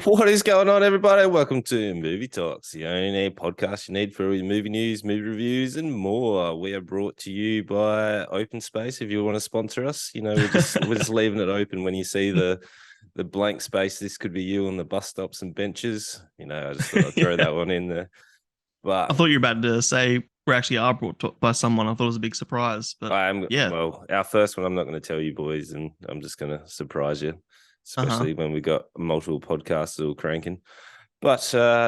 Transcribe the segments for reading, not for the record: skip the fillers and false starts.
What is going on, everybody? Welcome to Movie Talks, the only podcast you need for movie news, movie reviews, and more. We are brought to you by Open Space. If you want to sponsor us, we're just leaving it open. When you see the blank space, this could be you on the bus stops and benches. I just thought I'd throw that one in there. I But thought you were about to say we actually are brought by someone. I thought it was a big surprise, but I am yeah. well. Our first one, I'm not going to tell you, boys, and I'm just going to surprise you, Uh-huh. especially when we got multiple podcasts all cranking. But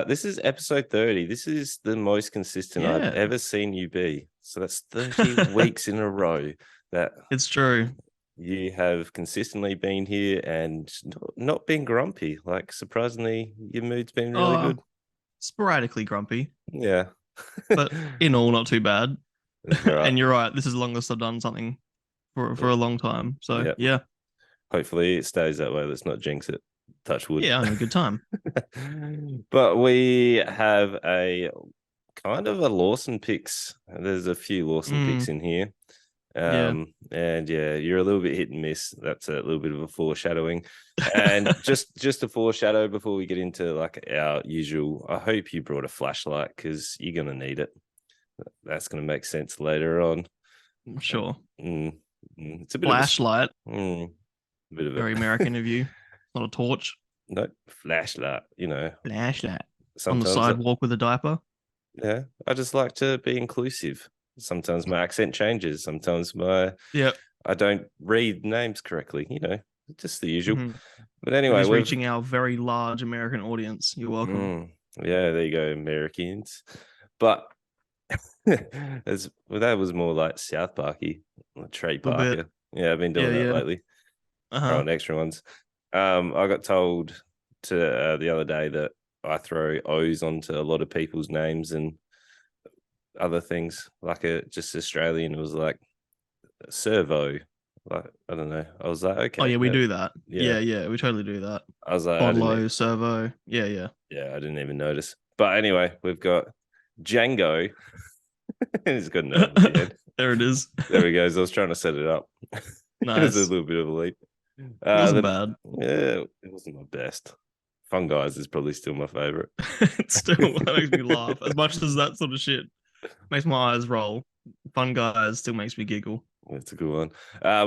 this is episode 30. This is the most consistent I've Yeah, ever seen you be. So that's 30 weeks in a row that it's true. you have consistently been here and not been grumpy. Like, surprisingly, your mood's been really Oh, good. sporadically grumpy, Yeah. but in all, not too bad. That's all right. And you're right. This is the longest I've done something for a long time. So Yeah. yeah, Hopefully it stays that way. Let's not jinx it. Touch wood. yeah, I'm a good time. But we have a kind of a Lawson picks. There's a few Lawson picks in here. Yeah. And yeah, you're a little bit hit and miss. That's a little bit of a foreshadowing. And just a foreshadow before we get into like our usual. I hope you brought a flashlight because you're gonna need it. That's gonna make sense later on. Sure. It's a bit Flashlight, of a bit of very a American of you. Not a torch. no flashlight. Flashlight on the Sometimes sidewalk with a diaper. yeah, I just like to be inclusive. Sometimes my accent changes. Sometimes Yeah. I don't read names correctly. Just the usual. Mm-hmm. But It anyway, is reaching our very large American audience. You're welcome. Yeah, there you go, Americans. But that was more like South Parky, Trey A little bit. Parker. Yeah, I've been doing that Yeah. lately. Uh-huh. Throwing extra ones. I got told the other day that I throw O's onto a lot of people's names and other things, like just Australian. It was like servo. Like, I don't know. I was like, Oh okay, yeah, we do that. yeah. Yeah, we totally do that. I was like, Bodlo, servo. Yeah. yeah, I didn't even notice. But anyway, we've got Django. He's got no at the end. There it is. There he goes. I was trying to set it up. It was a Nice. little bit of a leap. It wasn't bad. Yeah, it wasn't my best. Fun Guys is probably still my favorite. It still makes me laugh as much as that sort of shit makes my eyes roll. Fun Guys still makes me giggle. That's a good one.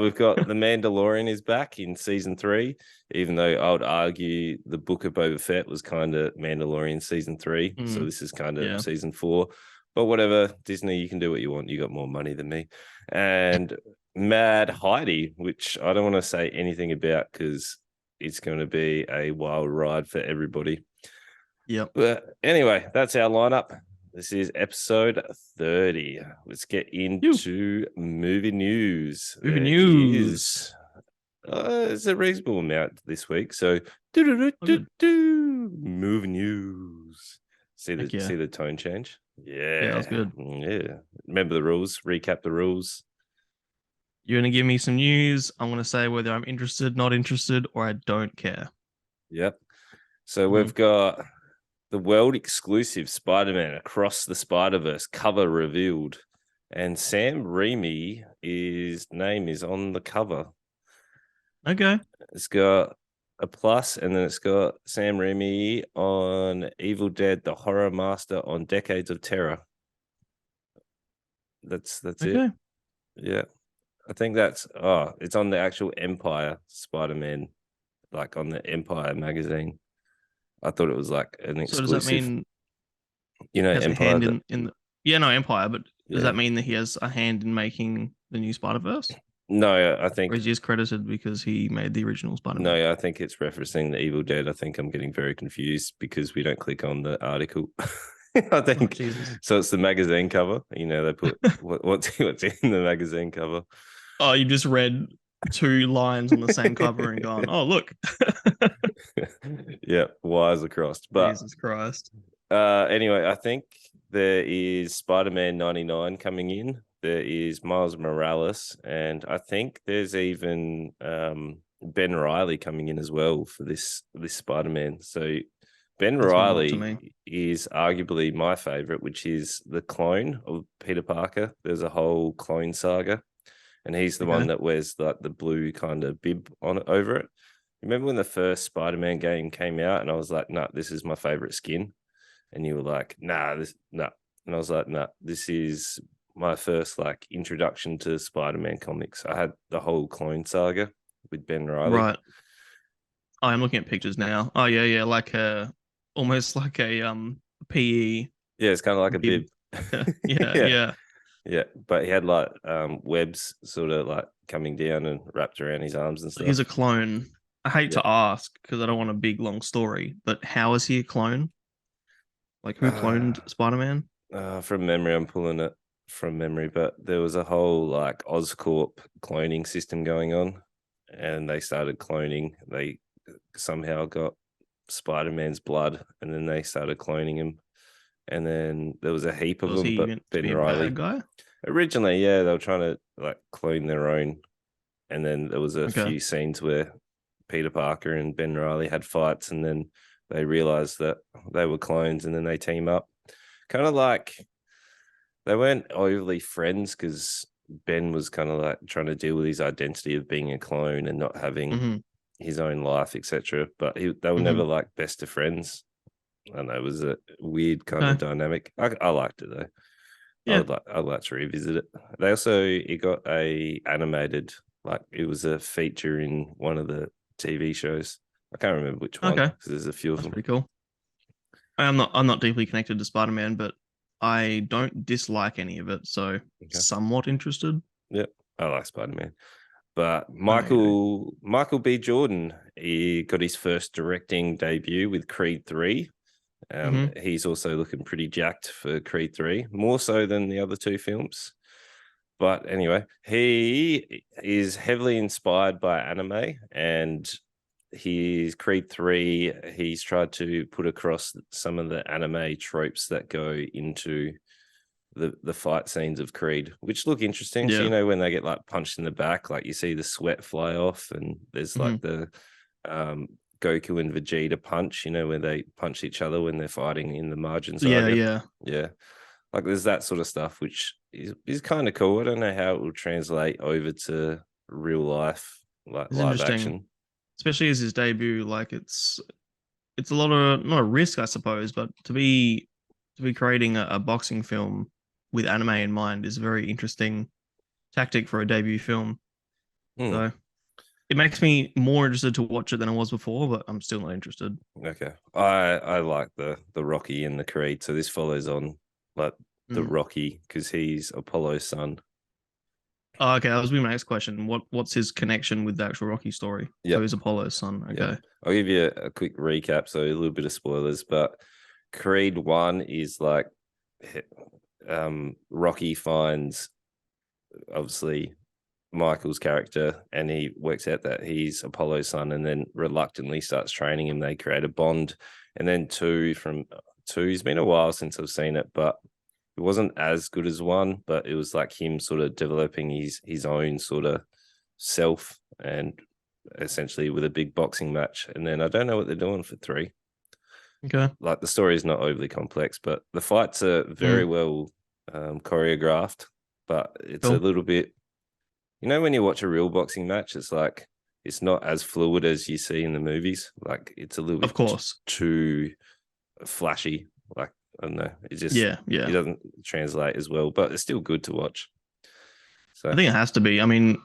We've got The Mandalorian is back in season 3, even though I would argue the Book of Boba Fett was kind of Mandalorian season 3. So this is kind of season 4. But whatever, Disney, you can do what you want. You got more money than me. And Mad Heidi, which I don't want to say anything about because it's going to be a wild ride for everybody. Yep. But anyway, that's our lineup. This is episode 30. Let's get into movie news. Movie news. It's a reasonable amount this week. So, movie news. See the tone change? Yeah, that's good. Yeah. Remember the rules. Recap the rules. You're gonna give me some news. I'm gonna say whether I'm interested, not interested, or I don't care. Yep. So we've got the world exclusive Spider-Man Across the Spider-Verse cover revealed, and Sam Raimi's name is on the cover. Okay. It's got a plus, and then it's got Sam Raimi on Evil Dead, the Horror Master on Decades of Terror. That's it. Yeah. I think it's on the actual Empire Spider-Man, like on the Empire magazine. I thought it was like an exclusive. So does that mean Empire? Empire, but does that mean that he has a hand in making the new Spider-Verse? No, I think. Or is he just credited because he made the original Spider-Man? No, I think it's referencing the Evil Dead. I think I'm getting very confused because we don't click on the article. I think so. It's the magazine cover. They put what's in the magazine cover. Oh, you just read 2 lines on the same cover and gone, oh look. Yeah, wires are crossed. But Jesus Christ. Anyway, I think there is Spider-Man 99 coming in. There is Miles Morales, and I think there's even Ben Reilly coming in as well for this Spider-Man. So Ben Reilly is arguably my favorite, which is the clone of Peter Parker. There's a whole clone saga, and he's the one that wears like the blue kind of bib on over it. remember when the first Spider-Man game came out, and I was like, "No, this is my favorite skin," and you were like, "Nah, nah," and I was like, "Nah, this is my first like introduction to Spider-Man comics." I had the whole Clone Saga with Ben Riley. Right. I'm looking at pictures now. Oh yeah, like almost like a PE Yeah, it's kind of like a bib. bib. Yeah, Yeah, yeah. yeah, but he had like webs sort of like coming down and wrapped around his arms and He's a stuff. clone. I hate Yeah. to ask because I don't want a big long story, but how is he a clone? Like who Uh, cloned Spider-Man? from memory, I'm pulling it from memory, but there was a whole like Oscorp cloning system going on, and they started cloning. They somehow got Spider-Man's blood, and then they started cloning him. And then there was a heap of Was them, he but meant to Ben be a bad Riley guy? originally, yeah, they were trying to like clone their own. And then there was a Okay. few scenes where Peter Parker and Ben Riley had fights, and then they realized that they were clones, and then they team up. Kind of like they weren't overly friends because Ben was kind of like trying to deal with his identity of being a clone and not having Mm-hmm. his own life, etc. But they were Mm-hmm. never like best of friends. And it was a weird kind of Okay. dynamic. I liked it though. Yeah. I'd like to revisit it. They also it got a animated, like it was a feature in one of the TV shows. I can't remember which one Okay. because there's a few of That's them. pretty cool. I'm not deeply connected to Spider-Man, but I don't dislike any of it, so Okay. somewhat interested. Yep. I like Spider Man. But Okay. Michael B. Jordan, he got his first directing debut with Creed 3. Mm-hmm. He's also looking pretty jacked for Creed 3, more so than the other two films. But anyway, he is heavily inspired by anime, and his Creed 3, he's tried to put across some of the anime tropes that go into the fight scenes of Creed, which look interesting. So, Yeah. when they get like punched in the back, like you see the sweat fly off, and there's Mm-hmm. like the um, Goku and Vegeta punch, where they punch each other when they're fighting in the Margin Yeah, Saga. yeah. Yeah. Like there's that sort of stuff, which is kind of cool. I don't know how it will translate over to real life, like It's live interesting, action. especially as his debut. Like it's a lot of not a risk, I suppose, but to be creating a boxing film with anime in mind is a very interesting tactic for a debut film. Hmm. So it makes me more interested to watch it than I was before, but I'm still not interested. Okay. I like the Rocky and the Creed. So this follows on like the Mm. Rocky because he's Apollo's son. Oh, okay, that was my next question. What's his connection with the actual Rocky story? So Yep. he's Apollo's son. Yep. Okay. I'll give you a quick recap. So a little bit of spoilers, but Creed 1 is like Rocky finds obviously Michael's character, and he works out that he's Apollo's son, and then reluctantly starts training him. They create a bond, and then from two. It's been a while since I've seen it, but it wasn't as good as one. But it was like him sort of developing his own sort of self, and essentially with a big boxing match. And then I don't know what they're doing for 3. Okay. Like the story is not overly complex, but the fights are very Mm, well choreographed. But it's a cool. little bit, when you watch a real boxing match, it's like it's not as fluid as you see in the movies. Like it's a little Of bit course. too flashy. Like I don't know, Yeah, it yeah. doesn't translate as well, but it's still good to watch. I So think it has to be. I mean,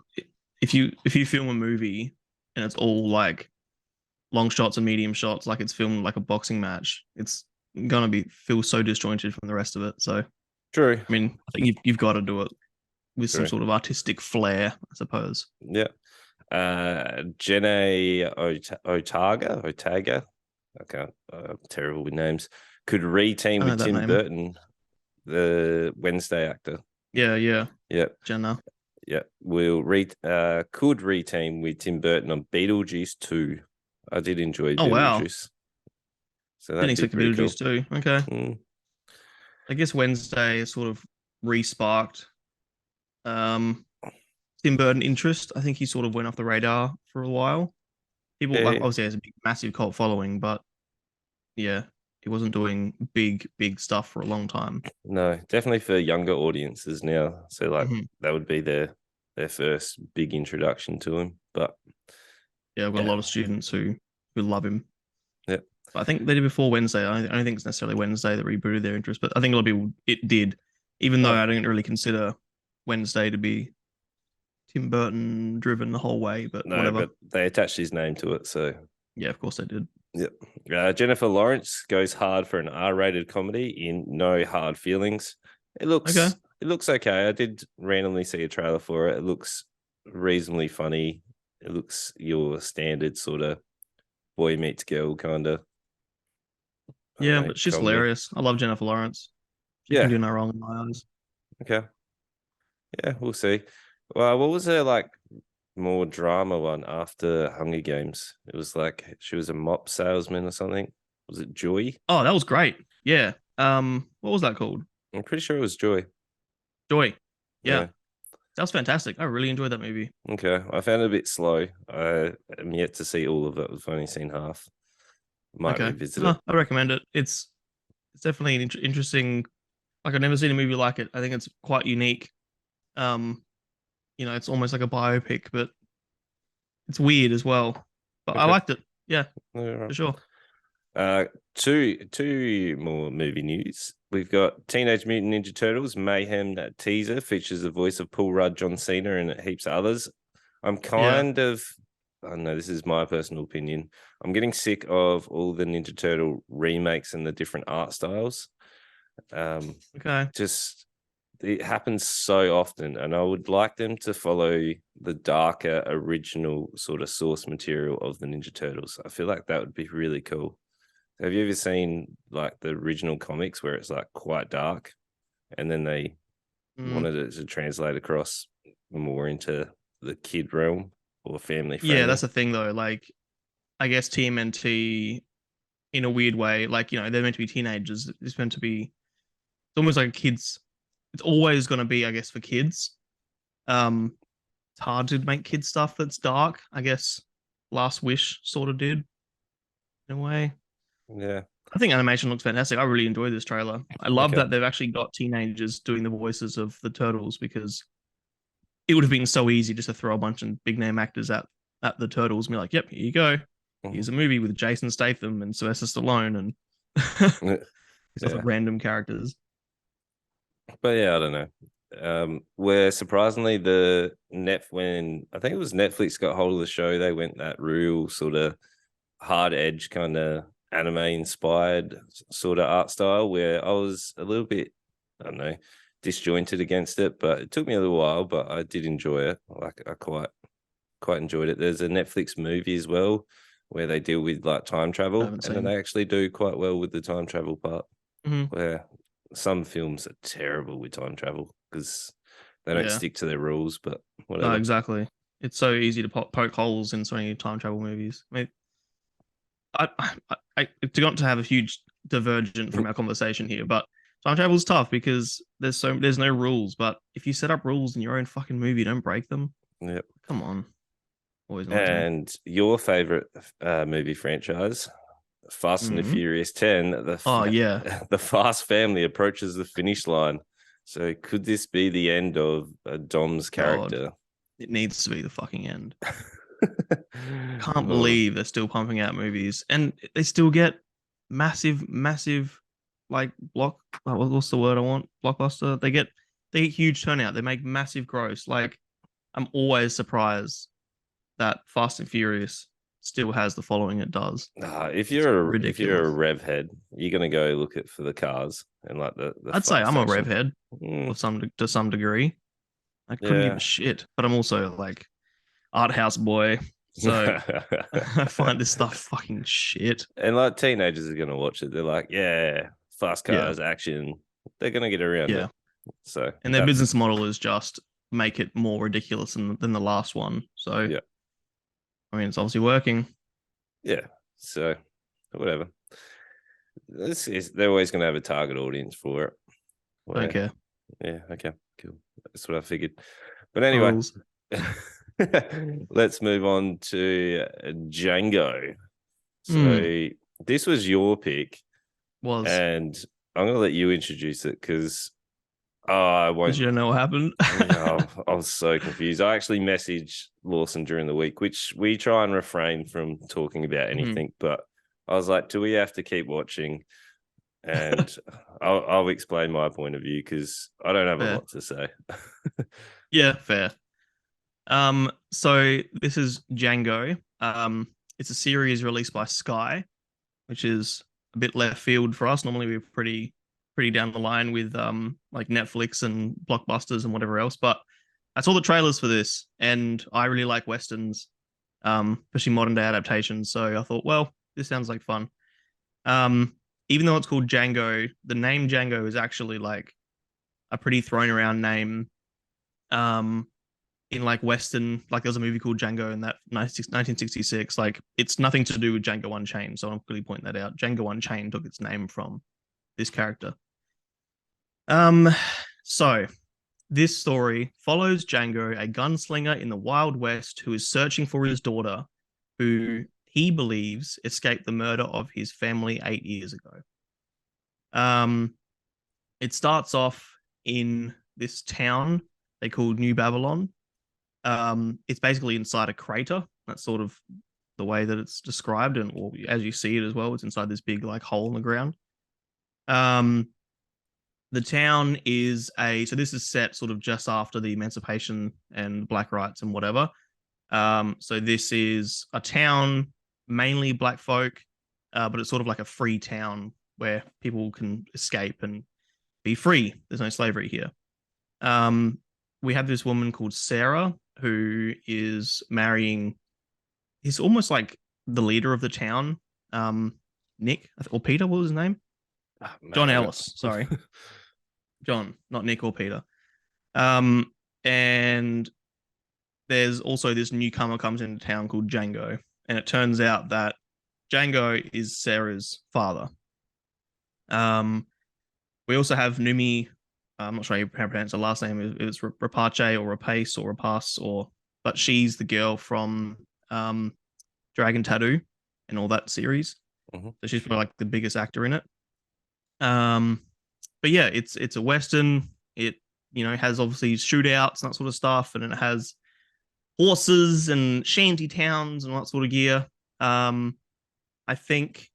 if you film a movie and it's all like long shots and medium shots, like it's filmed like a boxing match, it's gonna be feel so disjointed from the rest of it. So, I true, mean, I think you've got to do it with some true, sort of artistic flair, I suppose. yeah. Jenna Otaga. I can't. I'm terrible with names. Could I reteam know with that Tim name. Burton, the Wednesday actor. Yeah, yeah. Yep. Jenna. Yeah, could reteam with Tim Burton on Beetlejuice 2. I did enjoy Oh wow. Beetlejuice, so Didn't that'd be expect the pretty cool. Beetlejuice too. Okay. Mm. I guess Wednesday is sort of re-sparked um Tim Burton interest. I think he sort of went off the radar for a while. People like Yeah, obviously has a big massive cult following, but yeah, he wasn't doing big stuff for a long time. no, definitely for younger audiences now. So like Mhm. that would be their first big introduction to him. But Yeah, I've got a lot of students who love him. Yeah. But I think they did before Wednesday. I don't think it's necessarily Wednesday that rebooted their interest, but I think a lot of people it did, even though I don't really consider Wednesday to be Tim Burton driven the whole way. But No, whatever. but they attached his name to it, so Yeah, of course they did. Yep. Jennifer Lawrence goes hard for an R-rated comedy in No Hard Feelings. It looks Okay. it looks okay. I did randomly see a trailer for it. It looks reasonably funny. It looks your standard sort of boy meets girl kind of. Yeah, but she's comedy. hilarious. I love Jennifer Lawrence. She Yeah. can do no wrong in my eyes. Okay. Yeah, we'll see. Well, what was her like more drama one after Hunger Games? It was like she was a mop salesman or something. Was it Joy? Oh, that was great. Yeah. What was that called? I'm pretty sure it was Joy. Joy. Yeah. That was fantastic. I really enjoyed that movie. Okay. I found it a bit slow. I am yet to see all of it. I've only seen half. Might revisit it. I recommend it. It's definitely an interesting. Like I've never seen a movie like it. I think it's quite unique. It's almost like a biopic, but it's weird as well. But I liked it. Yeah, for sure. Two more movie news. We've got Teenage Mutant Ninja Turtles Mayhem. That teaser features the voice of Paul Rudd, John Cena, and heaps of others. I'm kind of, I don't know, this is my personal opinion. I'm getting sick of all the Ninja Turtle remakes and the different art styles. Okay. Just it happens so often, and I would like them to follow the darker original sort of source material of the Ninja Turtles. I feel like that would be really cool. Have you ever seen like the original comics where it's like quite dark, and then they wanted it to translate across more into the kid realm or family friendly? Yeah, that's the thing though. Like, I guess TMNT, in a weird way, like they're meant to be teenagers. It's meant to be. It's almost like kids. It's always going to be, I guess, for kids. It's hard to make kids stuff that's dark. I guess Last Wish sort of did, in a way. Yeah. I think animation looks fantastic. I really enjoyed this trailer. I love that they've actually got teenagers doing the voices of the Turtles, because it would have been so easy just to throw a bunch of big name actors at the Turtles and be like, yep, here you go. Here's a movie with Jason Statham and Sylvester Stallone and stuff like random characters. But yeah, I don't know. Where surprisingly when I think it was Netflix got hold of the show, they went that real sort of hard edge kind of anime inspired sort of art style, where I was a little bit, I don't know, disjointed against it, but it took me a little while, but I did enjoy it. Like I quite enjoyed it. There's a Netflix movie as well where they deal with like time travel, and then they actually do quite well with the time travel part. Where some films are terrible with time travel because they don't stick to their rules, but whatever. No, exactly. It's so easy to poke holes in so many time travel movies. I mean, I not to have a huge divergent from our conversation here, but time travel is tough because there's no rules. But if you set up rules in your own fucking movie, don't break them. Yep. Come on. Always. And your favorite movie franchise, Fast and the Furious 10. The Fast family approaches the finish line. So could this be the end of Dom's character? God, it needs to be the fucking end. Can't believe they're still pumping out movies, and they still get massive like what's the word I want? Blockbuster. They get huge turnout. They make massive gross. Like, I'm always surprised that Fast and Furious still has the following it does. If you're a rev head, you're gonna go look at for the cars and like the I'd say I'm a rev head to some degree. I couldn't give a shit, but I'm also like art house boy, so I find this stuff fucking shit. And like teenagers are gonna watch it. They're like, yeah, fast cars, action. They're gonna get around it. So, and their business model is just make it more ridiculous than the last one. So yeah, I mean, it's obviously working. Yeah. So whatever. They're always going to have a target audience for it. Okay. Yeah. Okay. Cool. That's what I figured. But anyway, let's move on to Django. So this was your pick. And I'm going to let you introduce it because Oh, I Because won't. you don't know what happened. I was so confused. I actually messaged Lawson during the week, which we try and refrain from talking about anything, but I was like, do we have to keep watching? And I'll explain my point of view because I don't have a lot to say. Yeah, fair. So this is Django. It's a series released by Sky, which is a bit left field for us. Normally we're pretty down the line with like Netflix and blockbusters and whatever else. But I saw the trailers for this, and I really like westerns, especially modern day adaptations. So I thought, well, this sounds like fun. Even though it's called Django, the name Django is actually like a pretty thrown around name. In like Western, like there's a movie called Django in that 1966. Like it's nothing to do with Django Unchained. So I'm really pointing that out. Django Unchained took its name from this character. So this story follows Django, a gunslinger in the Wild West who is searching for his daughter, who he believes escaped the murder of his family 8 years ago. It starts off in this town they called New Babylon. It's basically inside a crater. That's sort of the way that it's described, and or as you see it as well, it's inside this big like hole in the ground. The town is so this is set sort of just after the emancipation and black rights and whatever. So this is a town mainly black folk, but it's sort of like a free town where people can escape and be free. There's no slavery here. We have this woman called Sarah who is marrying. He's almost like the leader of the town, Nick or Peter. What was his name? John Ellis. Sorry, John, not Nick or Peter. And there's also this newcomer comes into town called Django, and it turns out that Django is Sarah's father. We also have Numi. I'm not sure how you pronounce her last name. It's Rapace or Rapace or Rapace but she's the girl from Dragon Tattoo and all that series. So she's probably like the biggest actor in it. But yeah, it's a Western. It has obviously shootouts and that sort of stuff, and it has horses and shanty towns and all that sort of gear. I think,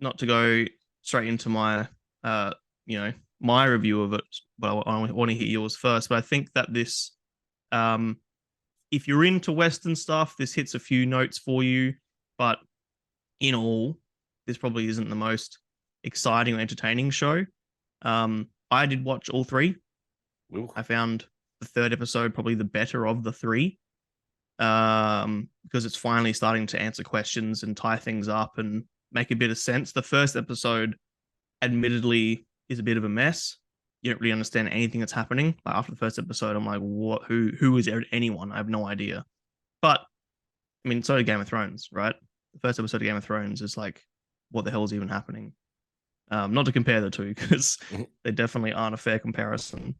not to go straight into my my review of it, but I want to hear yours first. But I think that this, if you're into Western stuff, this hits a few notes for you. But in all, this probably isn't the most exciting or entertaining show. I did watch all three. Ooh. I found the third episode probably the better of the three, because it's finally starting to answer questions and tie things up and make a bit of sense. The first episode, admittedly, is a bit of a mess. You don't really understand anything that's happening. Like after the first episode, I'm like, what? Who is anyone? I have no idea. But I mean, so did Game of Thrones, right? The first episode of Game of Thrones is like, what the hell is even happening? Not to compare the two, because they definitely aren't a fair comparison.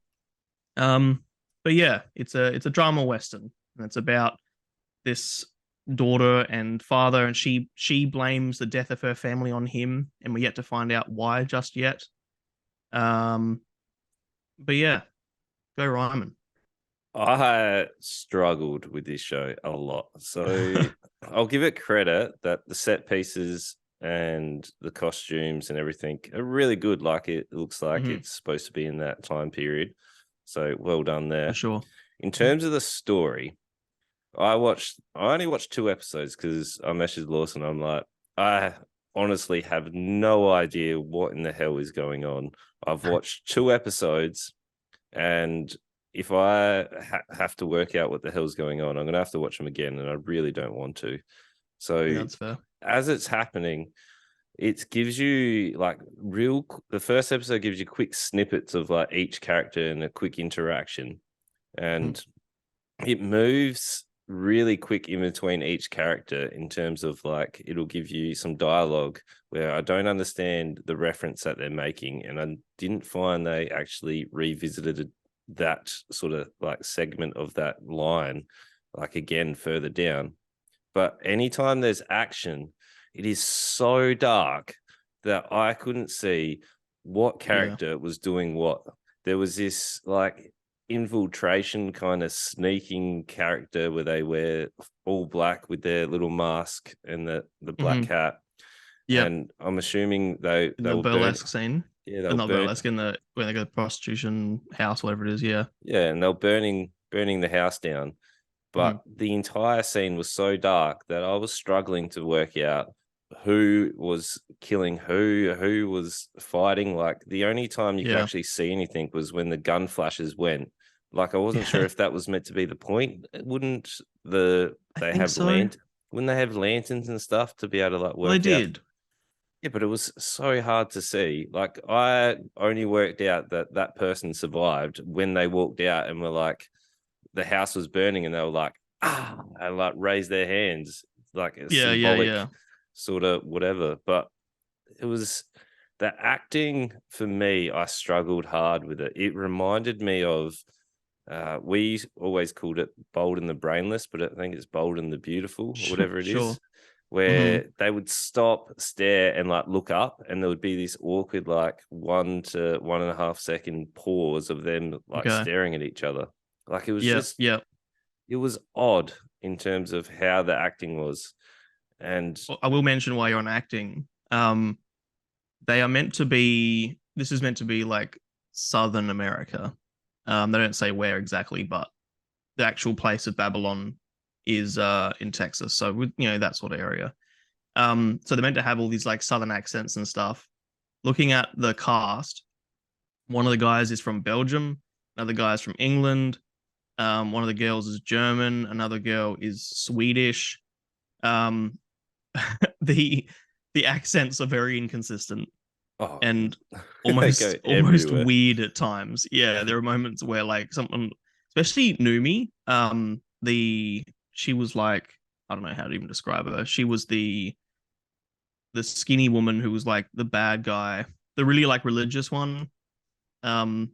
But yeah, it's a drama western, and it's about this daughter and father, and she blames the death of her family on him, and we're yet to find out why just yet. But yeah, go Ryman. I struggled with this show a lot. So I'll give it credit that the set pieces and the costumes and everything are really good. Like it looks like it's supposed to be in that time period. So well done there. For sure. In terms of the story, I only watched 2 episodes because I messaged Lawson. I'm like, I honestly have no idea what in the hell is going on. I've watched 2 episodes, and if I have to work out what the hell's going on, I'm going to have to watch them again, and I really don't want to. So that's fair. As it's happening, it gives you like the first episode gives you quick snippets of like each character and a quick interaction, and it moves really quick in between each character in terms of like it'll give you some dialogue where I don't understand the reference that they're making, and I didn't find they actually revisited that sort of like segment of that line like again further down. But anytime there's action, it is so dark that I couldn't see what character was doing what. there was this like infiltration kind of sneaking character where they wear all black with their little mask and the black hat. Yeah. And I'm assuming they In the were burlesque scene. Yeah, they But were not burlesque, in the when they go to the prostitution house, whatever it is, yeah. Yeah, and they were burning the house down. But the entire scene was so dark that I was struggling to work out who was killing who was fighting. Like the only time you could actually see anything was when the gun flashes went. Like I wasn't sure if that was meant to be the point. Wouldn't they have wouldn't they have lanterns and stuff to be able to like work they out? did. Yeah, but it was so hard to see. Like I only worked out that that person survived when they walked out and were like, the house was burning, and they were like, and like raised their hands, like a symbolic sort of whatever. But it was the acting for me. I struggled hard with it. It reminded me of we always called it Bold and the Brainless, but I think it's Bold and the Beautiful, or whatever it is. Where they would stop, stare, and like look up, and there would be this awkward like 1 to 1.5 second pause of them like staring at each other. Like it was it was odd in terms of how the acting was. And I will mention while you're on acting, they are meant to be. This is meant to be like Southern America. They don't say where exactly, but the actual place of Babylon is in Texas, so with that sort of area. So they're meant to have all these like Southern accents and stuff. Looking at the cast, one of the guys is from Belgium, another guy is from England, one of the girls is German, another girl is Swedish. The accents are very inconsistent and almost weird at times. Yeah, there are moments where like someone, especially Numi, she was like, I don't know how to even describe her. She was the skinny woman who was like the bad guy, the really like religious one. Do you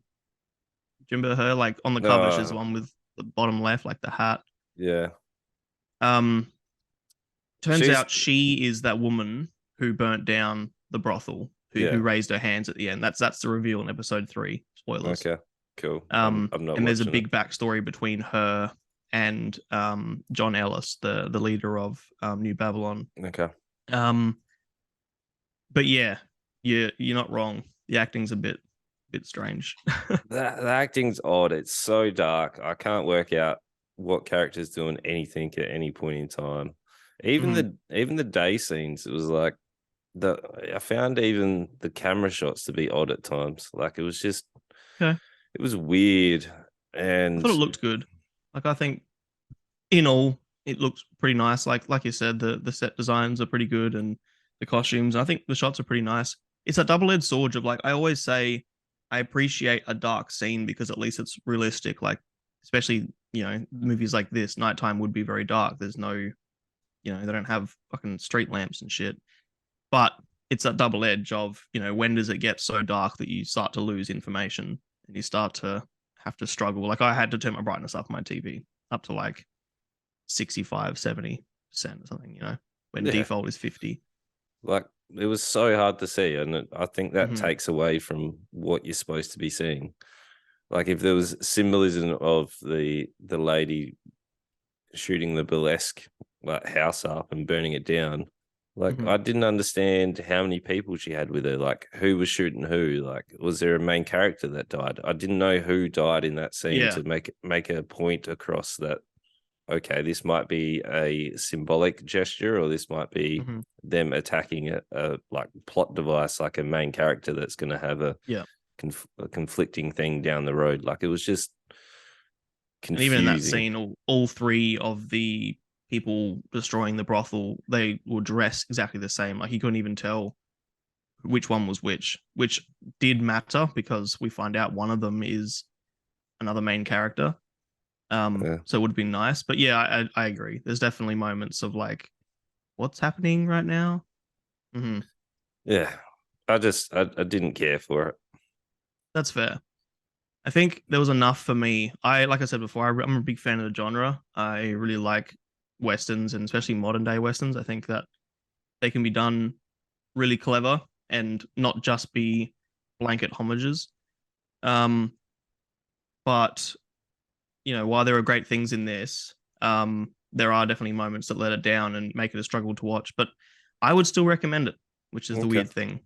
remember her? Like on the cover, she's the one with the bottom left, like the hat. Yeah. Turns out she is that woman who burnt down the brothel, who raised her hands at the end. That's the reveal in episode 3. Spoilers. Okay, cool. I'm not and there's a big backstory between her and John Ellis, the leader of New Babylon. Okay. But yeah, you're not wrong. The acting's a bit strange. the acting's odd. It's so dark. I can't work out what character's doing anything at any point in time. Even the day scenes, it was like I found even the camera shots to be odd at times. Like it was just it was weird. And I thought it looked good. Like I think in all it looks pretty nice. Like you said, the set designs are pretty good and the costumes. I think the shots are pretty nice. It's a double-edged sword of like I always say I appreciate a dark scene because at least it's realistic. Like especially, movies like this, nighttime would be very dark. There's no, they don't have fucking street lamps and shit. But it's a double edge of, when does it get so dark that you start to lose information and you start to have to struggle. Like I had to turn my brightness up on my TV up to like 65, 70% or something, when default is 50. Like it was so hard to see. And I think that takes away from what you're supposed to be seeing. Like if there was symbolism of the lady shooting the burlesque like house up and burning it down, like I didn't understand how many people she had with her. Like who was shooting who? Like was there a main character that died? I didn't know who died in that scene to make a point across that. Okay, this might be a symbolic gesture, or this might be them attacking a like plot device, like a main character that's going to have a conflicting thing down the road. Like it was just confusing. And even in that scene, all 3 of the people destroying the brothel, they were dressed exactly the same. Like you couldn't even tell which one was which did matter because we find out one of them is another main character. So it would have been nice. But yeah, I agree. There's definitely moments of like, what's happening right now? Yeah, I didn't care for it. That's fair. I think there was enough for me. Like I said before, I'm a big fan of the genre. I really like Westerns and especially modern day Westerns. I think that they can be done really clever and not just be blanket homages. Um, but while there are great things in this, there are definitely moments that let it down and make it a struggle to watch. But I would still recommend it, which is the Okay. weird thing.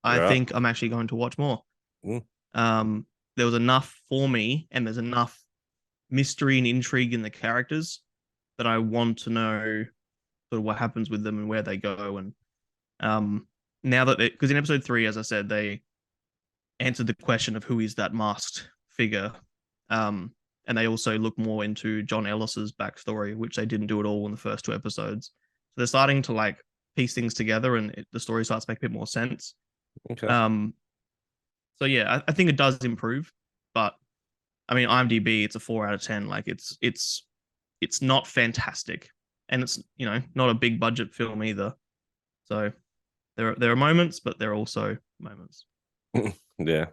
I Right. think I'm actually going to watch more. Mm. There was enough for me, and there's enough mystery and intrigue in the characters that I want to know sort of what happens with them and where they go. And now that because in episode 3, as I said, they answered the question of who is that masked figure. And they also look more into John Ellis's backstory, which they didn't do at all in the first 2 episodes. So they're starting to like piece things together, and the story starts to make a bit more sense. Okay. So yeah, I think it does improve, but I mean, IMDb, it's a 4 out of 10. Like it's not fantastic, and it's not a big budget film either. So there are moments, but there are also moments. Yeah.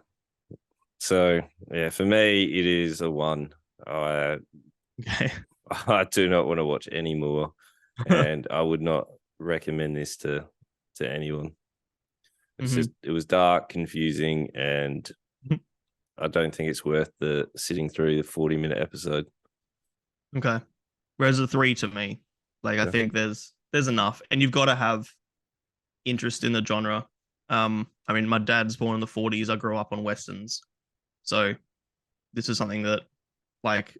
So yeah, for me, it is a 1. Okay. I do not want to watch any more, and I would not recommend this to anyone. It's just it was dark, confusing, and I don't think it's worth the sitting through the 40-minute episode. Okay. Whereas a 3 to me, like I think there's enough, and you've got to have interest in the genre. I mean, my dad's born in the 40s. I grew up on westerns, so this is something that like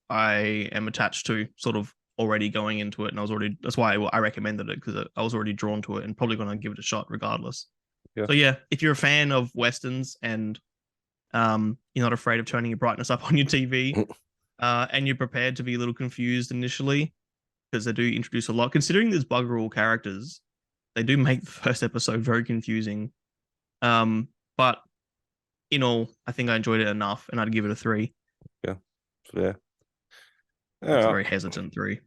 I am attached to, sort of already going into it, and that's why I recommended it, because I was already drawn to it and probably going to give it a shot regardless. Yeah. So yeah, if you're a fan of westerns and you're not afraid of turning your brightness up on your TV, and you're prepared to be a little confused initially, because they do introduce a lot. Considering there's bugger all characters, they do make the first episode very confusing. But in all, I think I enjoyed it enough, and I'd give it a 3. Yeah. Yeah. That's a very hesitant 3.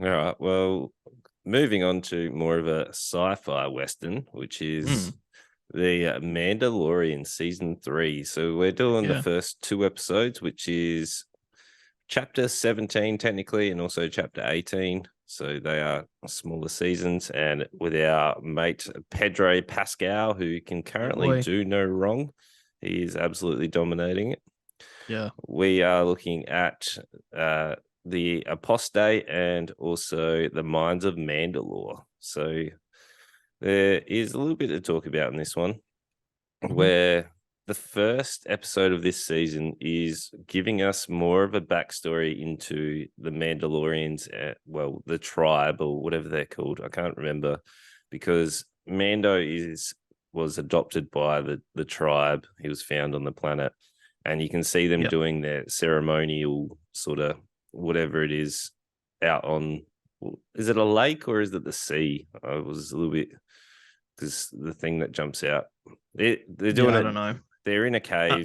All right. Well, moving on to more of a sci-fi western, which is the Mandalorian season 3. So we're doing the first 2 episodes, which is chapter 17 technically, and also chapter 18. So they are smaller seasons, and with our mate Pedro Pascal, who can currently do no wrong. He is absolutely dominating it. Yeah. We are looking at the Apostate and also the Mines of Mandalore. So there is a little bit to talk about in this one, where the first episode of this season is giving us more of a backstory into the Mandalorians, well, the tribe or whatever they're called. I can't remember, because Mando was adopted by the tribe. He was found on the planet, and you can see them doing their ceremonial sort of whatever it is out on. Is it a lake or is it the sea? I was a little bit, because the thing that jumps out. They're doing it. I don't know. They're in a cave.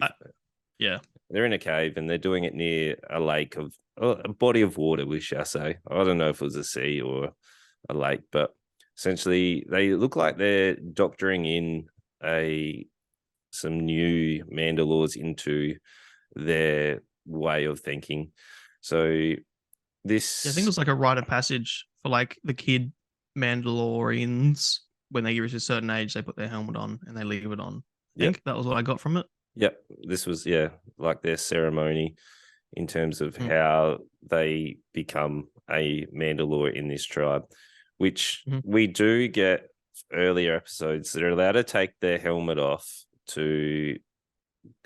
They're in a cave, and they're doing it near a lake of a body of water, we shall say. I don't know if it was a sea or a lake, but essentially they look like they're doctoring in some new Mandalores into their way of thinking. So this, I think it was like a rite of passage for like the kid Mandalorians. When they reach a certain age, they put their helmet on and they leave it on. I think that was what I got from it. Yep. This was, like their ceremony in terms of how they become a Mandalore in this tribe, which we do get earlier episodes that are allowed to take their helmet off to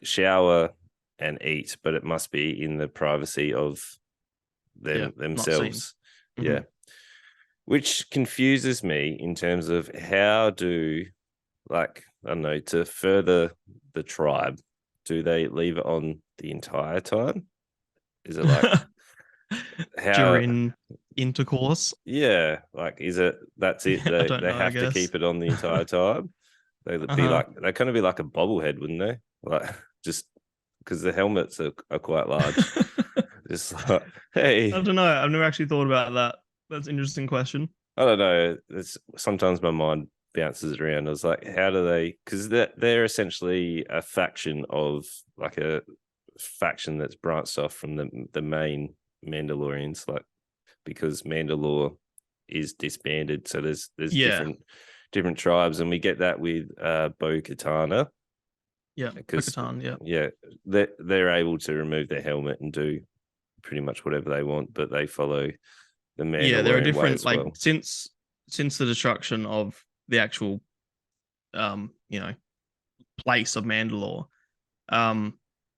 shower and eat, but it must be in the privacy of themselves. Yeah. Which confuses me in terms of how do, like, I don't know, to further the tribe, do they leave it on the entire time? Is it like during intercourse? Yeah, like is it that's it? They have to keep it on the entire time. They be like they kind of be like a bobblehead, wouldn't they? Like just because the helmets are quite large. Just like, hey, I don't know. I've never actually thought about that. That's an interesting question. I don't know. It's sometimes my mind bounces around. I was like, how do they? Because they're essentially a faction that's branched off from the main Mandalorians, like because Mandalore is disbanded, so there's different tribes, and we get that with Bo-Katan, Yeah, Bo-Katan, yeah. Yeah, they're able to remove their helmet and do pretty much whatever they want, but they follow the Mandalorian there are way different as like well. since the destruction of the actual place of Mandalore.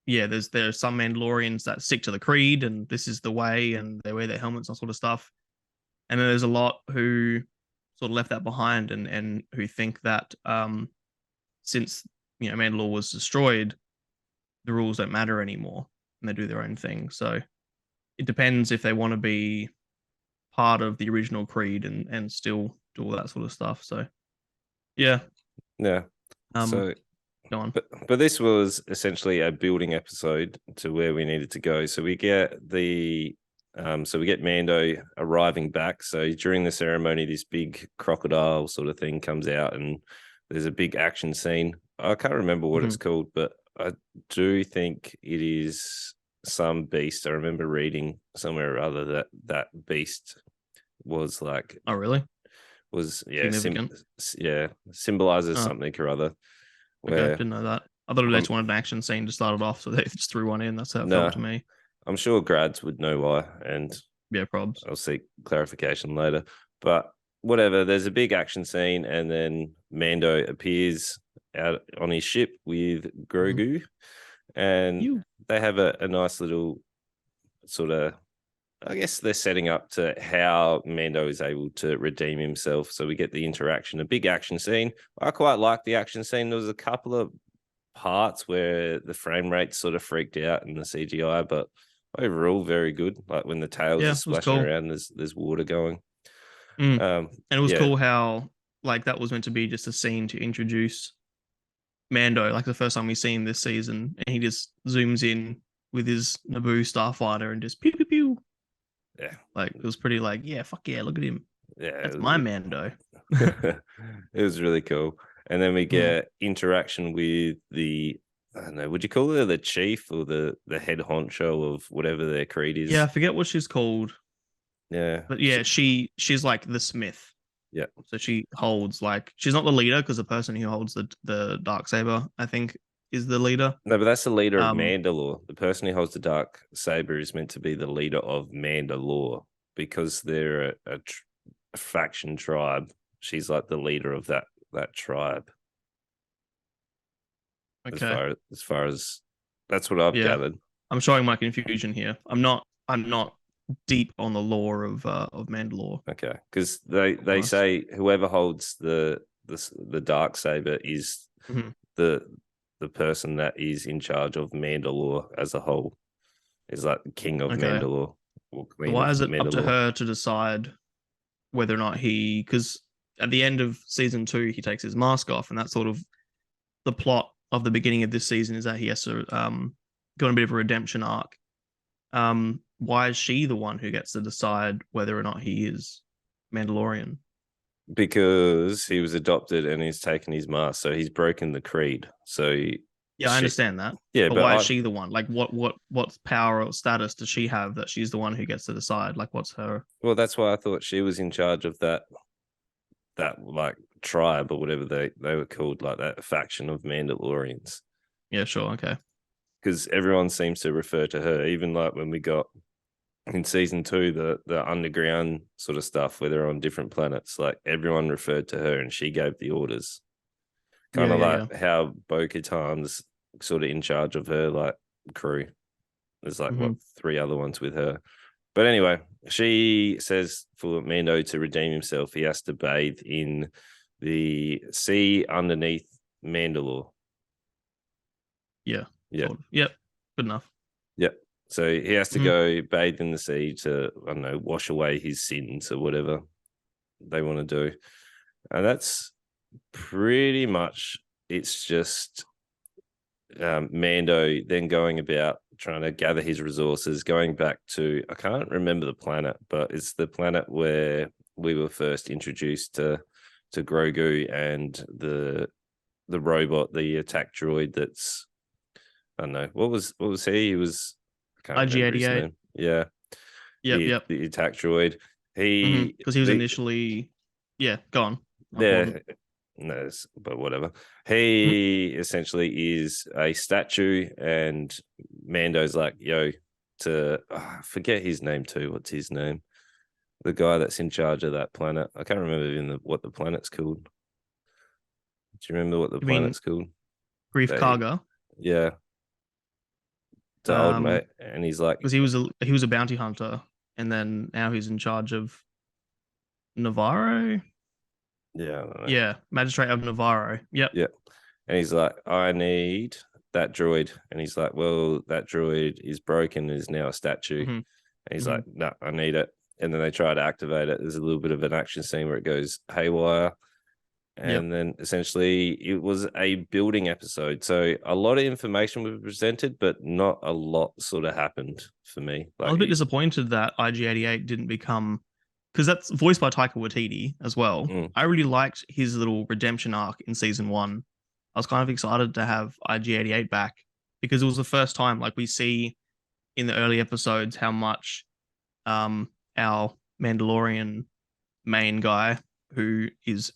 There's some Mandalorians that stick to the creed and this is the way, and they wear their helmets and sort of stuff. And then there's a lot who sort of left that behind and who think that since Mandalore was destroyed, the rules don't matter anymore and they do their own thing. So it depends if they want to be part of the original creed and still do all that sort of stuff. So yeah. So go on. But this was essentially a building episode to where we needed to go. So we get Mando arriving back. So during the ceremony, this big crocodile sort of thing comes out, and there's a big action scene. I can't remember what it's called, but I do think it is some beast. I remember reading somewhere or other that beast was like. Oh, really? Was significant. Symbolizes something or other. Okay, didn't know that. I thought they just wanted an action scene to start it off, so they just threw one in. That's how it felt to me. I'm sure grads would know why, and probs. I'll seek clarification later. But whatever, there's a big action scene, and then Mando appears out on his ship with Grogu, and they have a nice little sort of. I guess they're setting up to how Mando is able to redeem himself. So we get the interaction, a big action scene. I quite like the action scene. There was a couple of parts where the frame rate sort of freaked out in the CGI, but overall very good. Like when the tails are splashing around, there's water going. And it was cool how like that was meant to be just a scene to introduce Mando, like the first time we see him this season, and he just zooms in with his Naboo starfighter and just pew pew pew. Yeah, like it was pretty like, fuck yeah, look at him. Yeah, that's my Mando. It was really cool. And then we get interaction with the, I don't know, would you call her the chief or the head honcho of whatever their creed is? Yeah, I forget what she's called. Yeah, but yeah, she's like the Smith. Yeah, so she holds like, she's not the leader because the person who holds the Darksaber, I think, is the leader. No, but that's the leader of Mandalore. The person who holds the dark saber is meant to be the leader of Mandalore because they're a faction tribe. She's like the leader of that tribe. Okay. As far as that's what I've gathered. I'm showing my confusion here. I'm not deep on the lore of Mandalore. Okay, because they say whoever holds the dark saber is the person that is in charge of Mandalore as a whole, is like the king of Mandalore. Or queen. Why is it Mandalore. up to her to decide whether or not because at the end of season 2, he takes his mask off, and that's sort of the plot of the beginning of this season, is that he has to go on a bit of a redemption arc. Why is she the one who gets to decide whether or not he is Mandalorian? Because he was adopted and he's taken his mask, so he's broken the creed. So I understand that. Yeah, but why is she the one? Like, what power or status does she have that she's the one who gets to decide? Like, what's her? Well, that's why I thought she was in charge of that like tribe or whatever they were called, like that faction of Mandalorians. Yeah, sure, okay. Because everyone seems to refer to her, even like when we got in season 2, the underground sort of stuff where they're on different planets, like everyone referred to her and she gave the orders. Kind of how Bo-Katan's sort of in charge of her like crew. There's like 3 other ones with her. But anyway, she says for Mando to redeem himself, he has to bathe in the sea underneath Mandalore. Yeah. Yep. Good enough. Yep. So he has to go bathe in the sea to, I don't know, wash away his sins or whatever they want to do. And that's pretty much, it's just Mando then going about trying to gather his resources, going back to, I can't remember the planet, but it's the planet where we were first introduced to Grogu and the robot, the attack droid that's, I don't know, what was he? He was IG-88. Yeah. Yep. The attack droid. Because he was initially, go on. Yeah. No, but whatever. He essentially is a statue, and Mando's like, yo, forget his name too. What's his name? The guy that's in charge of that planet. I can't remember even what the planet's called. Do you remember what the planet's called? Grief Karga. Yeah. The old mate. And he's like, because he was a bounty hunter, and then now he's in charge of Navarro. Yeah, magistrate of Navarro. Yep. Yeah. And he's like, I need that droid. And he's like, well, that droid is broken, is now a statue. Mm-hmm. And he's like, no, I need it. And then they try to activate it. There's a little bit of an action scene where it goes haywire. And then essentially it was a building episode. So a lot of information was presented, but not a lot sort of happened for me. I was a bit disappointed that IG-88 didn't become, because that's voiced by Taika Waititi as well. I really liked his little redemption arc in season 1. I was kind of excited to have IG-88 back because it was the first time, like, we see in the early episodes how much our Mandalorian main guy, who is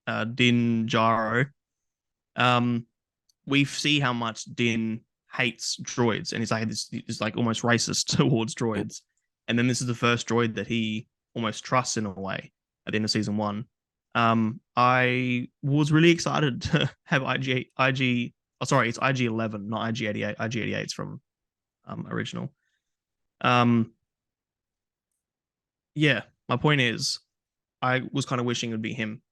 Din Djarin, we see how much Din hates droids, and he's like, this is like almost racist towards droids. And then this is the first droid that he almost trusts in a way at the end of season 1. I was really excited to have it's IG-11, not IG-88. IG-88's from original. Yeah, my point is, I was kind of wishing it would be him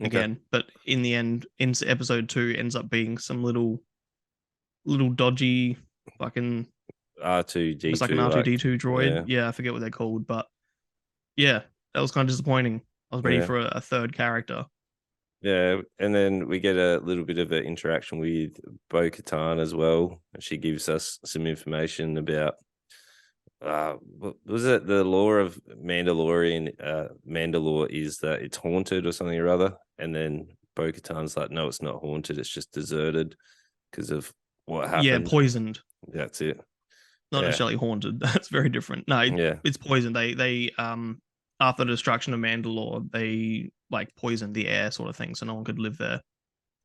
again, but in the end, in episode 2, ends up being some little dodgy fucking R2D2. It's like an R2D2 droid. Yeah, I forget what they're called, but yeah, that was kind of disappointing. I was ready for a third character. Yeah, and then we get a little bit of an interaction with Bo-Katan as well. She gives us some information about was it the law of Mandalorian? Mandalore is that it's haunted or something or other, and then Bo-Katan's like, no, it's not haunted, it's just deserted because of what happened. Yeah, poisoned. That's it. Not necessarily haunted. That's very different. No, it's poisoned. They after the destruction of Mandalore, they like poisoned the air, sort of thing, so no one could live there.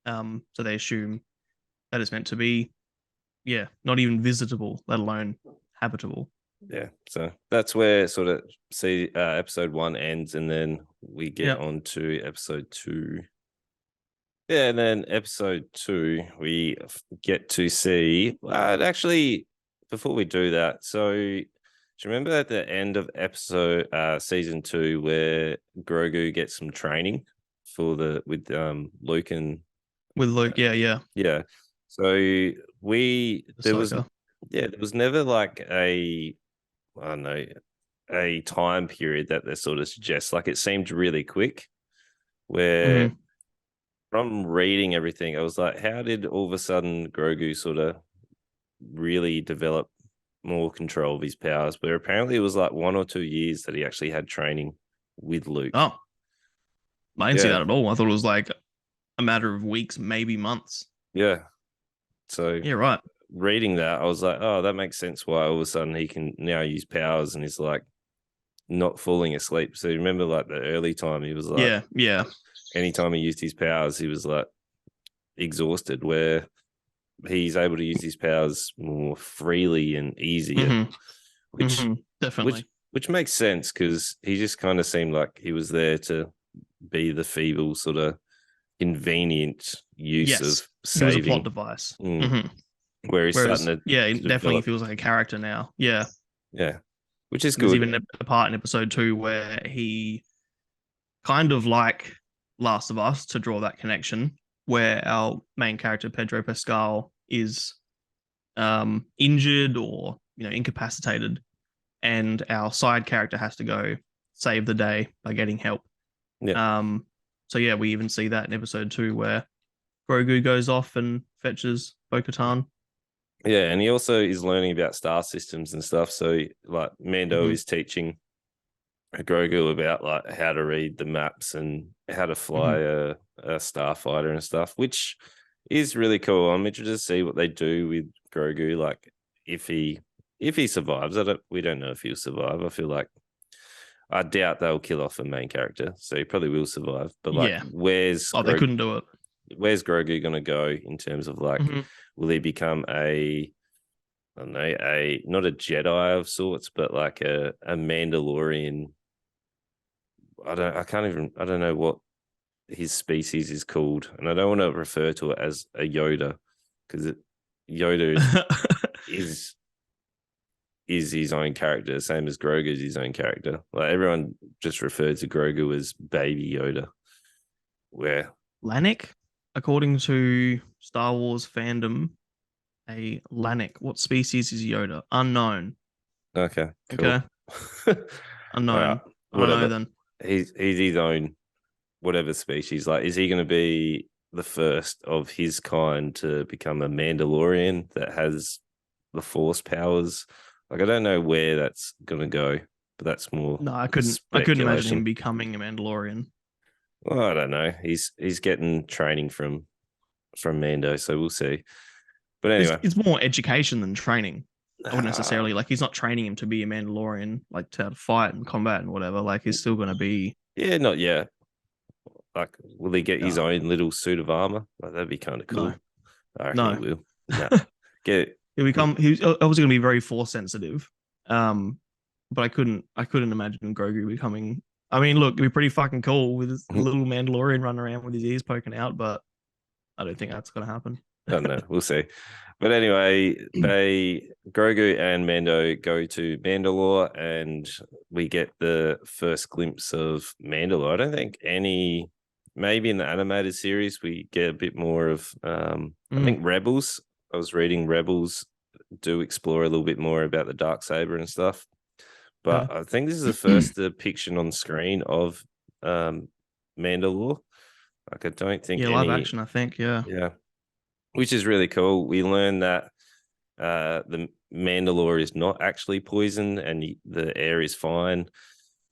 So they assume that it's meant to be, not even visitable, let alone habitable. Yeah, so that's where sort of episode 1 ends, and then we get on to episode 2. Yeah, and then episode 2, we get to see. Actually, before we do that, so do you remember at the end of season 2 where Grogu gets some training with Luke and with Luke? Yeah. So there was never like a time period that they sort of suggest. Like, it seemed really quick. Where from reading everything, I was like, how did all of a sudden Grogu sort of really develop more control of his powers? Where apparently it was like 1 or 2 years that he actually had training with Luke. Oh, I didn't see that at all. I thought it was like a matter of weeks, maybe months. Yeah. So yeah, right. Reading that, I was like, oh, that makes sense why all of a sudden he can now use powers and he's like not falling asleep. So you remember like the early time he was like, yeah. Anytime he used his powers, he was like exhausted, where he's able to use his powers more freely and easier, which makes sense because he just kind of seemed like he was there to be the feeble sort of convenient use of saving. He was a plot device. Where he's starting to definitely feels like a character now. Yeah, which is good. There's even a part in episode 2 where he kind of like Last of Us, to draw that connection, where our main character Pedro Pascal is injured or incapacitated, and our side character has to go save the day by getting help. So we even see that in episode 2 where Grogu goes off and fetches Bo-Katan. Yeah, and he also is learning about star systems and stuff. So like Mando is teaching Grogu about like how to read the maps and how to fly a starfighter and stuff, which is really cool. I'm interested to see what they do with Grogu. Like if he survives, we don't know if he'll survive. I feel like I doubt they'll kill off a main character, so he probably will survive. But like, Yeah. where's they couldn't do it. Where's Grogu gonna go in terms of like, will he become I don't know, not a Jedi of sorts, but like a Mandalorian? I don't know what his species is called, and I don't want to refer to it as a Yoda because Yoda is his own character, same as Grogu is his own character. Like everyone just refers to Grogu as Baby Yoda. Where Lanik, according to Star Wars fandom, a Lanik. What species is Yoda? Unknown. Okay, cool. Okay. Unknown. Right, I don't know then. He's his own whatever species. Like, is he going to be the first of his kind to become a Mandalorian that has the Force powers? Like, I don't know where that's going to go, but that's more. No, I couldn't imagine him becoming a Mandalorian. Well, I don't know. He's getting training from Mando, so we'll see. But anyway, it's more education than training. I wouldn't necessarily like. He's not training him to be a Mandalorian, like to fight and combat and whatever. Like he's still going to be. Yeah, not yet. Like, will he get his own little suit of armor? Like, that'd be kind of cool. No. I reckon he will. No. Get it. He's obviously going to be very force sensitive. But I couldn't imagine Grogu becoming. I mean, look, it'd be pretty fucking cool with a little Mandalorian running around with his ears poking out, but I don't think that's going to happen. I don't know. We'll see. But anyway, Grogu and Mando go to Mandalore, and we get the first glimpse of Mandalore. I don't think maybe in the animated series we get a bit more of. I think Rebels. I was reading Rebels do explore a little bit more about the Darksaber and stuff. But I think this is the first depiction on screen of Mandalore. Like, I don't think live action. I think, yeah, which is really cool. We learn that the Mandalore is not actually poison, and the air is fine.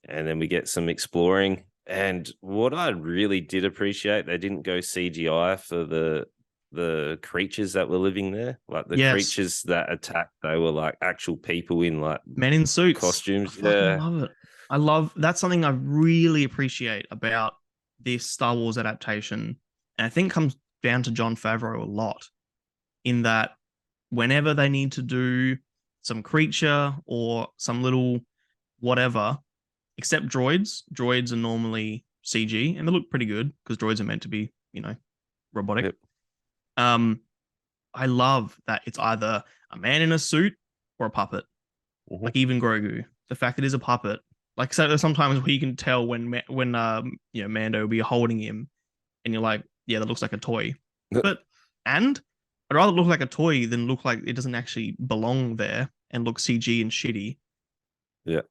And then we get some exploring. And what I really did appreciate, they didn't go CGI for the creatures that were living there. Like the creatures that attacked, they were like actual people in like men in suits, costumes. I love it. That's something I really appreciate about this Star Wars adaptation, and I think comes down to Jon Favreau a lot, in that whenever they need to do some creature or some little whatever, except droids are normally CG, and they look pretty good because droids are meant to be, robotic. Yep. I love that it's either a man in a suit or a puppet. Like even Grogu, the fact that he's a puppet. Like, so there's sometimes where you can tell when Mando will be holding him, and you're like, yeah, that looks like a toy. And I'd rather look like a toy than look like it doesn't actually belong there and look CG and shitty. Yeah.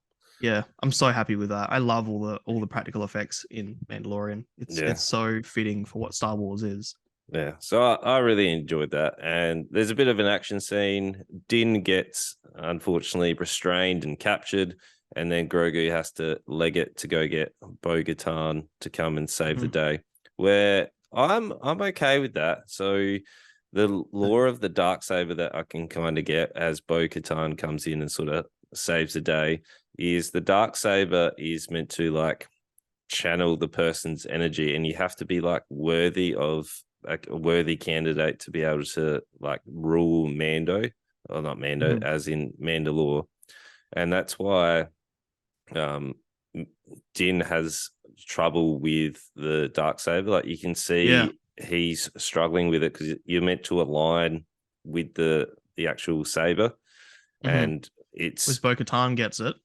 Yeah, I'm so happy with that. I love all the practical effects in Mandalorian. It's so fitting for what Star Wars is. Yeah, so I really enjoyed that. And there's a bit of an action scene. Din gets, unfortunately, restrained and captured, and then Grogu has to leg it to go get Bo-Katan to come and save the day. Where I'm okay with that. So the lore of the Darksaber that I can kind of get as Bo-Katan comes in and sort of saves the day is the Darksaber is meant to like channel the person's energy, and you have to be like worthy of like a worthy candidate to be able to like rule Mando, or not Mando, as in Mandalore. And that's why Din has trouble with the Darksaber. Like, you can see he's struggling with it because you're meant to align with the actual saber, and it's Bo-Katan gets it,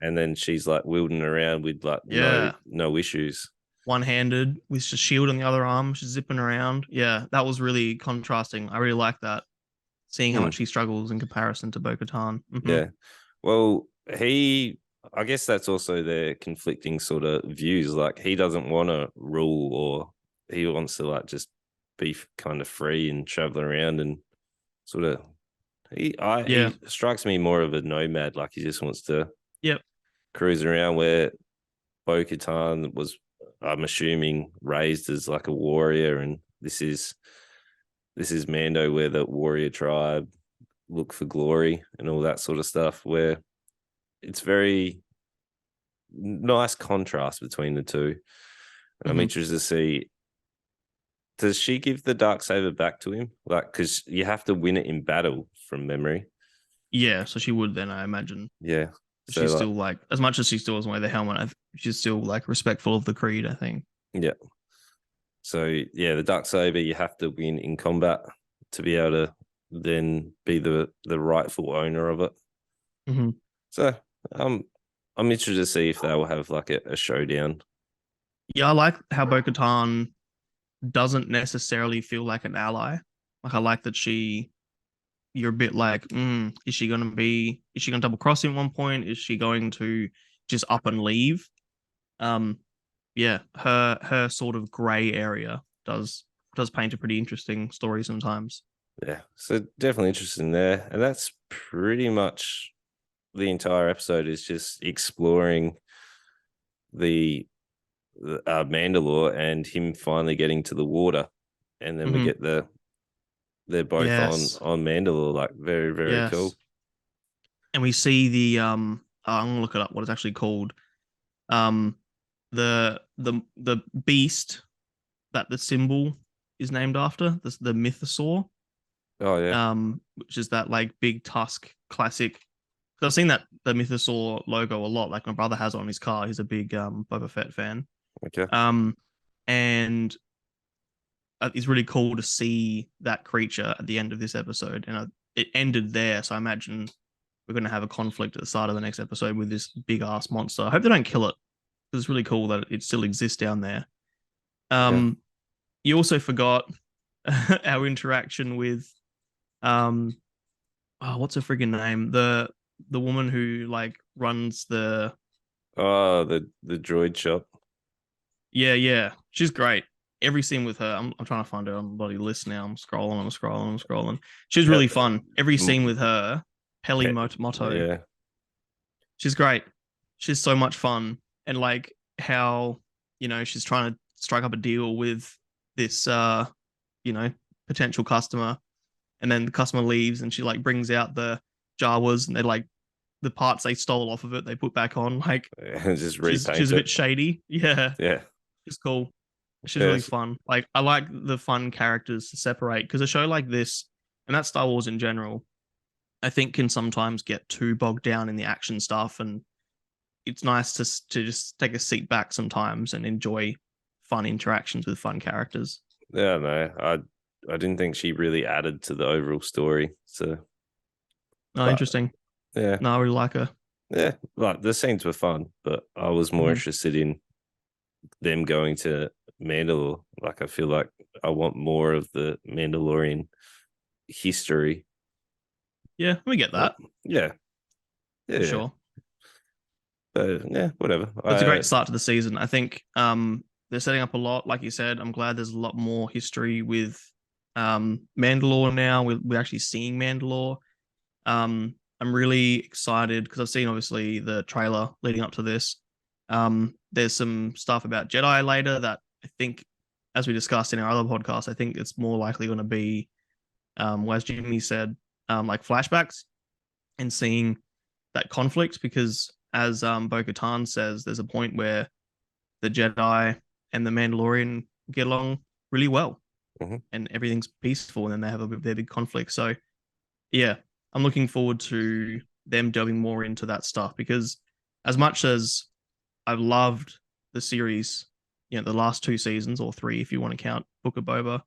and then she's like wielding around with like no issues. One-handed with a shield on the other arm. She's zipping around. Yeah, that was really contrasting. I really like that. Seeing how much he struggles in comparison to Bo-Katan. Yeah. Well, I guess that's also their conflicting sort of views. Like, he doesn't want to rule, or he wants to like just be kind of free and travel around and sort of. He strikes me more of a nomad. Like, he just wants to cruise around, where Bo-Katan was, I'm assuming, raised as like a warrior, and this is Mando, where the warrior tribe look for glory and all that sort of stuff, where it's very nice contrast between the two. And I'm interested to see, does she give the Darksaber back to him? Like, because you have to win it in battle from memory. Yeah, so she would then, I imagine. Yeah. So she's still like, as much as she still doesn't wear the helmet, she's still like respectful of the creed, I think. Yeah. So yeah, the Darksaber, you have to win in combat to be able to then be the rightful owner of it. So I'm interested to see if they will have like a showdown. Yeah, I like how Bo-Katan doesn't necessarily feel like an ally. Like I like that you're a bit like, is she gonna double cross him at one point? Is she going to just up and leave? Yeah, her sort of gray area does paint a pretty interesting story sometimes. Yeah, so definitely interested in there. And that's pretty much the entire episode, is just exploring the Mandalore and him finally getting to the water. And then we get they're both on Mandalore, like very, very cool. And we see the I'm gonna look it up what it's actually called. The beast that the symbol is named after, the mythosaur. Oh yeah. Which is that like big tusk classic. I've seen the mythosaur logo a lot. Like my brother has it on his car. He's a big Boba Fett fan. Okay. And it's really cool to see that creature at the end of this episode, and it ended there. So I imagine we're going to have a conflict at the start of the next episode with this big ass monster. I hope they don't kill it, because it's really cool that it still exists down there. You also forgot our interaction with what's her friggin' name? The woman who like runs the droid shop. Yeah, she's great. Every scene with her, I'm trying to find her on the bloody list now. I'm scrolling. She's really fun. Every scene with her, Peli Motto. Yeah, she's great. She's so much fun, and like how she's trying to strike up a deal with this potential customer, and then the customer leaves, and she like brings out the Jawas, and they like the parts they stole off of it, they put back on. Like just repaint she's a bit shady. Yeah. She's cool. She's really fun. Like I like the fun characters to separate, because a show like this, and that's Star Wars in general, I think can sometimes get too bogged down in the action stuff, and it's nice to just take a seat back sometimes and enjoy fun interactions with fun characters. Yeah, no, I didn't think she really added to the overall story. So, interesting. Yeah, no, I really like her. Yeah, like the scenes were fun, but I was more interested in them going to Mandalore. Like I feel like I want more of the Mandalorian history. Yeah, we get that. Yeah, for sure. Yeah, whatever. It's a great start to the season. I think they're setting up a lot. Like you said, I'm glad there's a lot more history with Mandalore now. We're actually seeing Mandalore. I'm really excited because I've seen obviously the trailer leading up to this. There's some stuff about Jedi later that I think, as we discussed in our other podcast, I think it's more likely going to be, as Jimmy said, like flashbacks and seeing that conflict, because as Bo-Katan says, there's a point where the Jedi and the Mandalorian get along really well, and everything's peaceful, and then they have their big conflict. So yeah, I'm looking forward to them delving more into that stuff, because as much as I've loved the series, the last 2 seasons, or 3 if you want to count Book of Boba,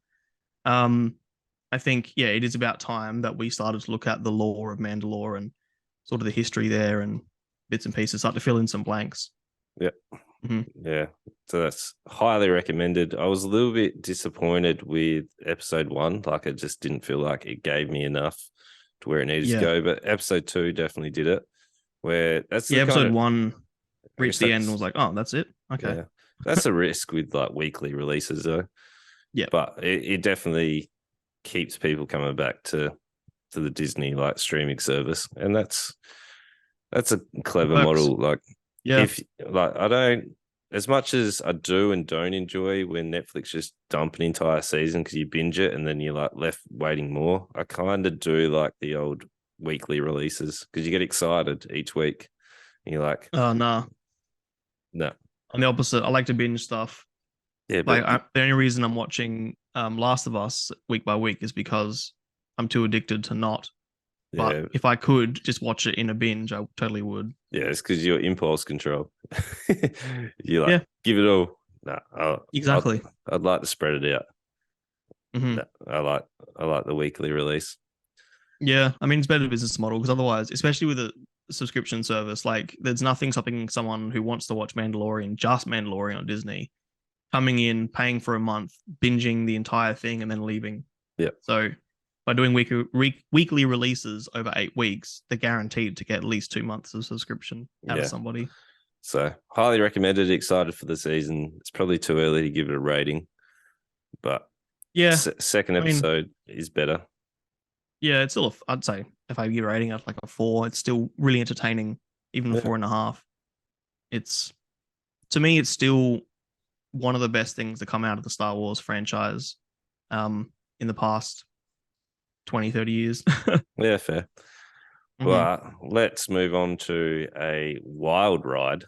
I think, it is about time that we started to look at the lore of Mandalore and sort of the history there and bits and pieces, start to fill in some blanks. Yeah. Yeah. So that's highly recommended. I was a little bit disappointed with episode 1. Like, I just didn't feel like it gave me enough to where it needed to go. But episode 2 definitely did it. Where that's episode 1 reached the end and was like, oh, that's it. Okay. Yeah. That's a risk with like weekly releases though. Yeah. But it definitely keeps people coming back to the Disney like streaming service. And that's a clever model. Like, if like I don't, as much as I do and don't enjoy when Netflix just dump an entire season because you binge it and then you're like left waiting more, I kind of do like the old weekly releases because you get excited each week. And you're like, oh no, No. I'm the opposite. I like to binge stuff. Yeah, but The only reason I'm watching Last of Us week by week is because I'm too addicted to not. But yeah, if I could just watch it in a binge, I totally would. yeah, it's because you're impulse control. You like Yeah, give it all. No, exactly. I'd like to spread it out. Hmm. No, I like the weekly release. Yeah, I mean, it's better business model because otherwise, especially with a subscription service, like there's nothing stopping someone who wants to watch Mandalorian, just Mandalorian on Disney, coming in, paying for a month, binging the entire thing, and then leaving. Yeah, So by doing weekly releases over 8 weeks, they're guaranteed to get at least 2 months of subscription out of yeah. somebody. So highly recommended. Excited for the season. It's probably too early to give it a rating, but Yeah, second I mean, episode is better. yeah, it's still, I'd say if I give a rating at like a 4, it's still really entertaining, even a Yeah. 4.5. It's, to me, it's still one of the best things to come out of the Star Wars franchise in the past 20, 30 years. Yeah, fair. Well, let's move on to a wild ride.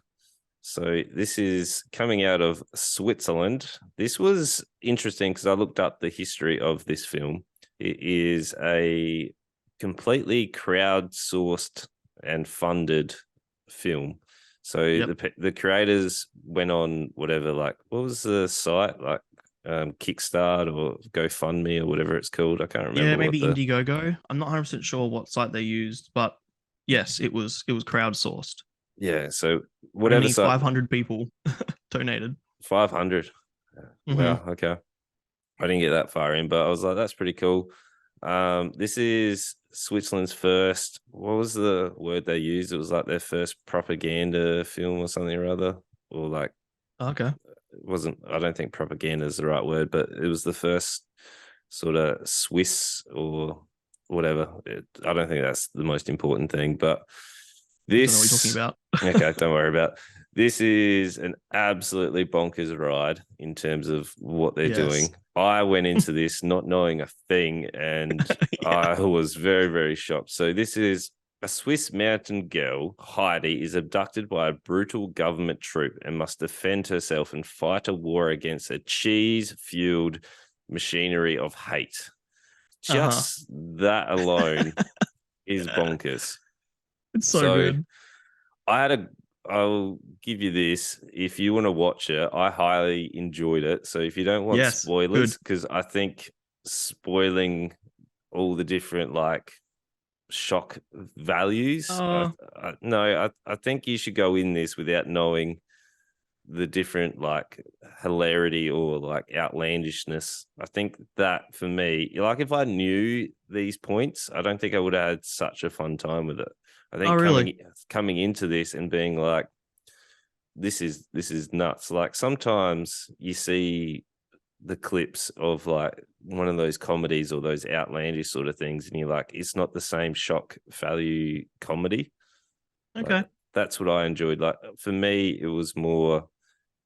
So this is coming out of Switzerland. This was interesting because I looked up the history of this film. It is a completely crowdsourced and funded film. So the creators went on whatever, like, what was the site, like Kickstart or GoFundMe or whatever it's called. I can't remember. Yeah, maybe Indiegogo. I'm not 100% sure what site they used, but yes, it was crowdsourced. Yeah, so whatever Only site. 500 people donated. 500. Wow, okay. I didn't get that far in, but I was like, that's pretty cool. This is Switzerland's first, what was the word they used? It was like their first propaganda film or something or other. Or like, Okay. it wasn't, I don't think propaganda is the right word, but it was the first sort of Swiss or whatever. I don't think that's the most important thing, but this. I don't know what you're talking about. Okay, don't worry about it. This is an absolutely bonkers ride in terms of what they're doing. I went into this not knowing a thing, and I was very, very shocked. So this is a Swiss mountain girl, Heidi, is abducted by a brutal government troop and must defend herself and fight a war against a cheese-fueled machinery of hate. Just that alone is bonkers. It's so good. I'll give you this. If you want to watch it, I highly enjoyed it. So if you don't want spoilers, because I think spoiling all the different like shock values, I think you should go in this without knowing the different like hilarity or like outlandishness. I think that for me, like if I knew these points, I don't think I would have had such a fun time with it. I think coming into this and being like, this is nuts. Like sometimes you see the clips of like one of those comedies or those outlandish sort of things, and you're like, it's not the same shock value comedy. Okay. Like, that's what I enjoyed. Like for me, it was more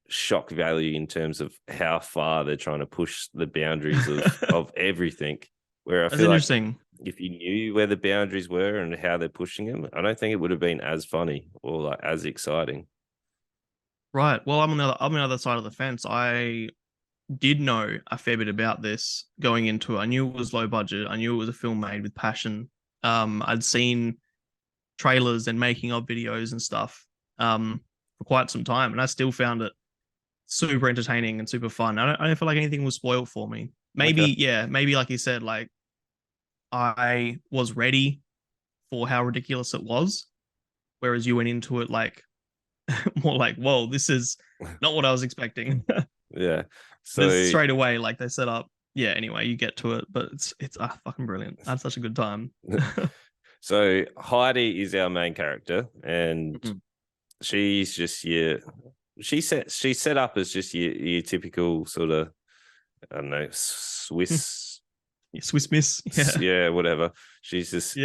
shock value in terms of how far they're trying to push the boundaries of everything. Where I feel like if you knew where the boundaries were and how they're pushing them, I don't think it would have been as funny or like as exciting. Right. Well, I'm on the other side of the fence. I did know a fair bit about this going into it. I knew it was low budget. I knew it was a film made with passion. I'd seen trailers and making of videos and stuff for quite some time, and I still found it super entertaining and super fun. I don't feel like anything was spoiled for me. Maybe, maybe like you said, like I was ready for how ridiculous it was, whereas you went into it like more like, whoa, this is not what I was expecting. Yeah. So straight away, like they set up. Yeah. Anyway, you get to it, but it's fucking brilliant. I had such a good time. So Heidi is our main character, and she's just she's set up as just your typical sort of, I don't know, Swiss Miss. Yeah, whatever. She's just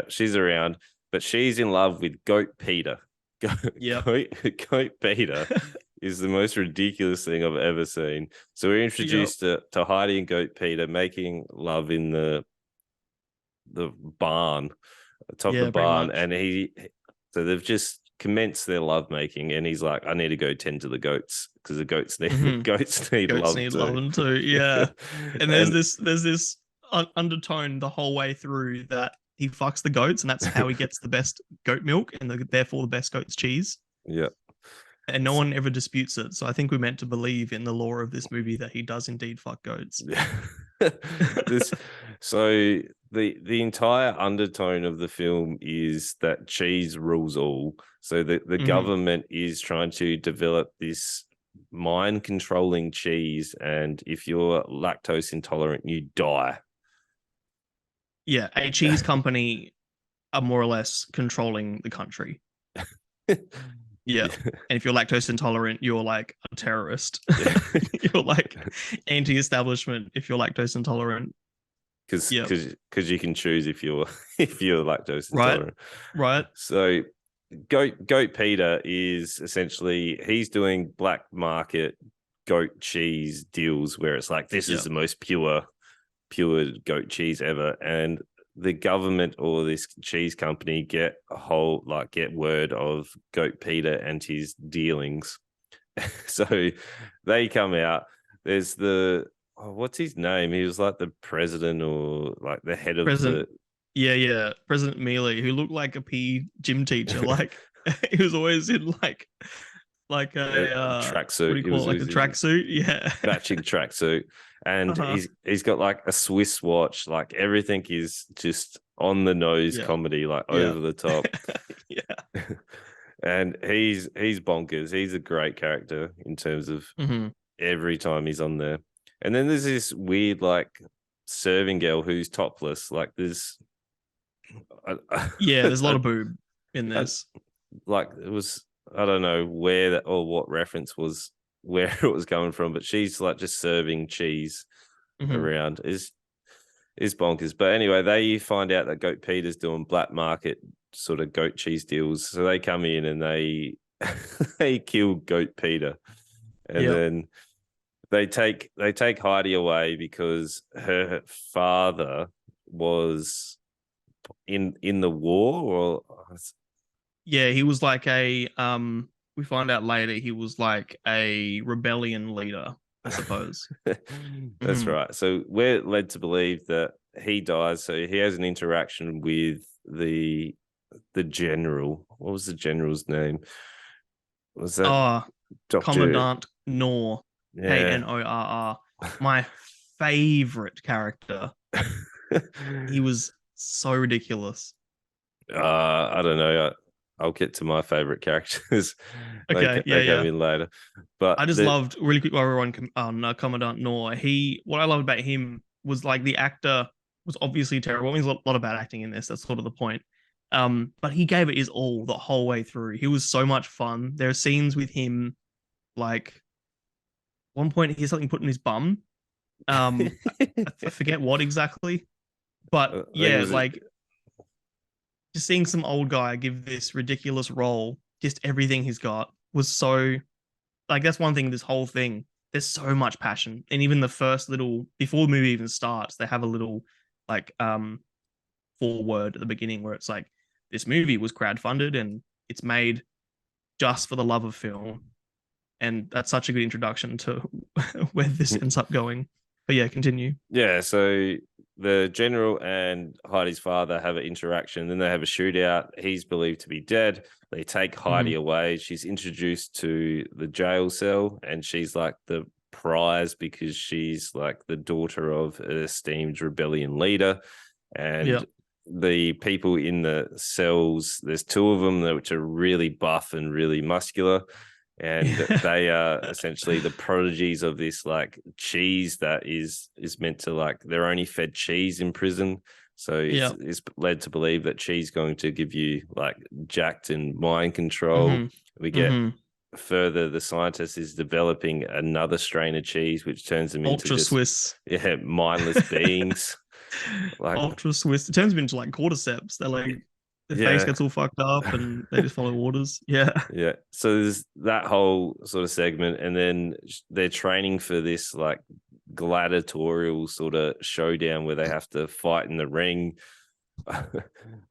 she's around, but she's in love with Goat Peter. Goat Peter is the most ridiculous thing I've ever seen. So we're introduced to Heidi and Goat Peter making love in the barn, top of the barn, and so they've just commenced their lovemaking, and he's like, I need to go tend to the goats because the goats need goats need Goats love need too. loving too. Yeah. And there's this undertone the whole way through that he fucks the goats, and that's how he gets the best goat milk and therefore the best goat's cheese. Yeah. And no one ever disputes it. So I think we're meant to believe in the lore of this movie that he does indeed fuck goats. Yeah. So the entire undertone of the film is that cheese rules all. So the government is trying to develop this mind controlling cheese, and if you're lactose intolerant, you die. Yeah, a cheese company are more or less controlling the country. Yeah. And if you're lactose intolerant, you're like a terrorist. You're like anti-establishment if you're lactose intolerant. Because you can choose if you're lactose intolerant. Right. So Goat Peter is essentially, he's doing black market goat cheese deals where it's like, this is the most pure goat cheese ever, and the government or this cheese company get word of Goat Peter and his dealings. So they come out. There's what's his name? He was like the president or like the head of President. President Mealy, who looked like a PE gym teacher. Like he was always in like a tracksuit. What do you call it? Like a tracksuit? Yeah, matching tracksuit. And he's got like a Swiss watch. Like everything is just on the nose comedy, like over the top. Yeah. And he's bonkers. He's a great character in terms of every time he's on there. And then there's this weird like serving girl who's topless. Like there's there's a lot of boob in this. Like it was, I don't know where that or what reference was, where it was coming from, but she's like just serving cheese around is bonkers. But anyway, they find out that Goat Peter's doing black market sort of goat cheese deals, so they come in and they kill Goat Peter, and then they take Heidi away because her father was in the war, or he was like a we find out later he was like a rebellion leader, I suppose. That's right. So we're led to believe that he dies. So he has an interaction with the general. What was the general's name? Was that Dr. Commandant Knorr? Yeah. Knorr. My favorite character. He was so ridiculous. I don't know. I'll get to my favorite characters. Okay, they come in later. But I just loved, really quick while we're on Commandant Knorr. What I loved about him was like the actor was obviously terrible. I mean, there's a lot of bad acting in this. That's sort of the point. But he gave it his all the whole way through. He was so much fun. There are scenes with him, like one point he has something put in his bum. I forget what exactly, but just seeing some old guy give this ridiculous role, just everything he's got was so, like, that's one thing, this whole thing, there's so much passion. And even the first little, before the movie even starts, they have a little, like, foreword at the beginning where it's like, this movie was crowdfunded and it's made just for the love of film. And that's such a good introduction to where this ends up going. But yeah, continue. Yeah, so the general and Heidi's father have an interaction, then they have a shootout. He's believed to be dead. They take Heidi away. She's introduced to the jail cell, and she's like the prize because she's like the daughter of an esteemed rebellion leader. And the people in the cells, there's two of them which are really buff and really muscular. And they are essentially the prodigies of this like cheese that is meant to, like, they're only fed cheese in prison. So it's led to believe that cheese is going to give you like jacked and mind control. We get further, the scientist is developing another strain of cheese, which turns them into ultra Swiss. Yeah, mindless beings. Like ultra Swiss. It turns them into like cordyceps. They're like, their face gets all fucked up and they just follow orders. Yeah. So there's that whole sort of segment, and then they're training for this like gladiatorial sort of showdown where they have to fight in the ring.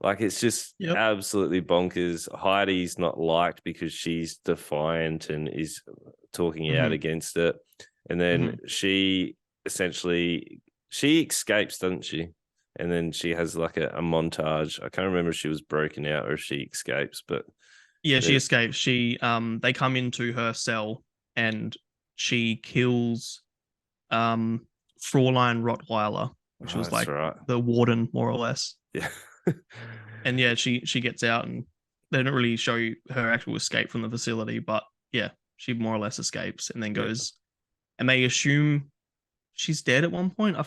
Like, it's just absolutely bonkers. Heidi's not liked because she's defiant and is talking out against it. And then she escapes, doesn't she? And then she has like a montage. I can't remember if she was broken out or if she escapes, but yeah, she escapes. She they come into her cell and she kills Fraulein Rottweiler, which was like the warden, more or less. Yeah. And yeah, she gets out, and they don't really show you her actual escape from the facility, but yeah, she more or less escapes and then goes, and they assume she's dead at one point.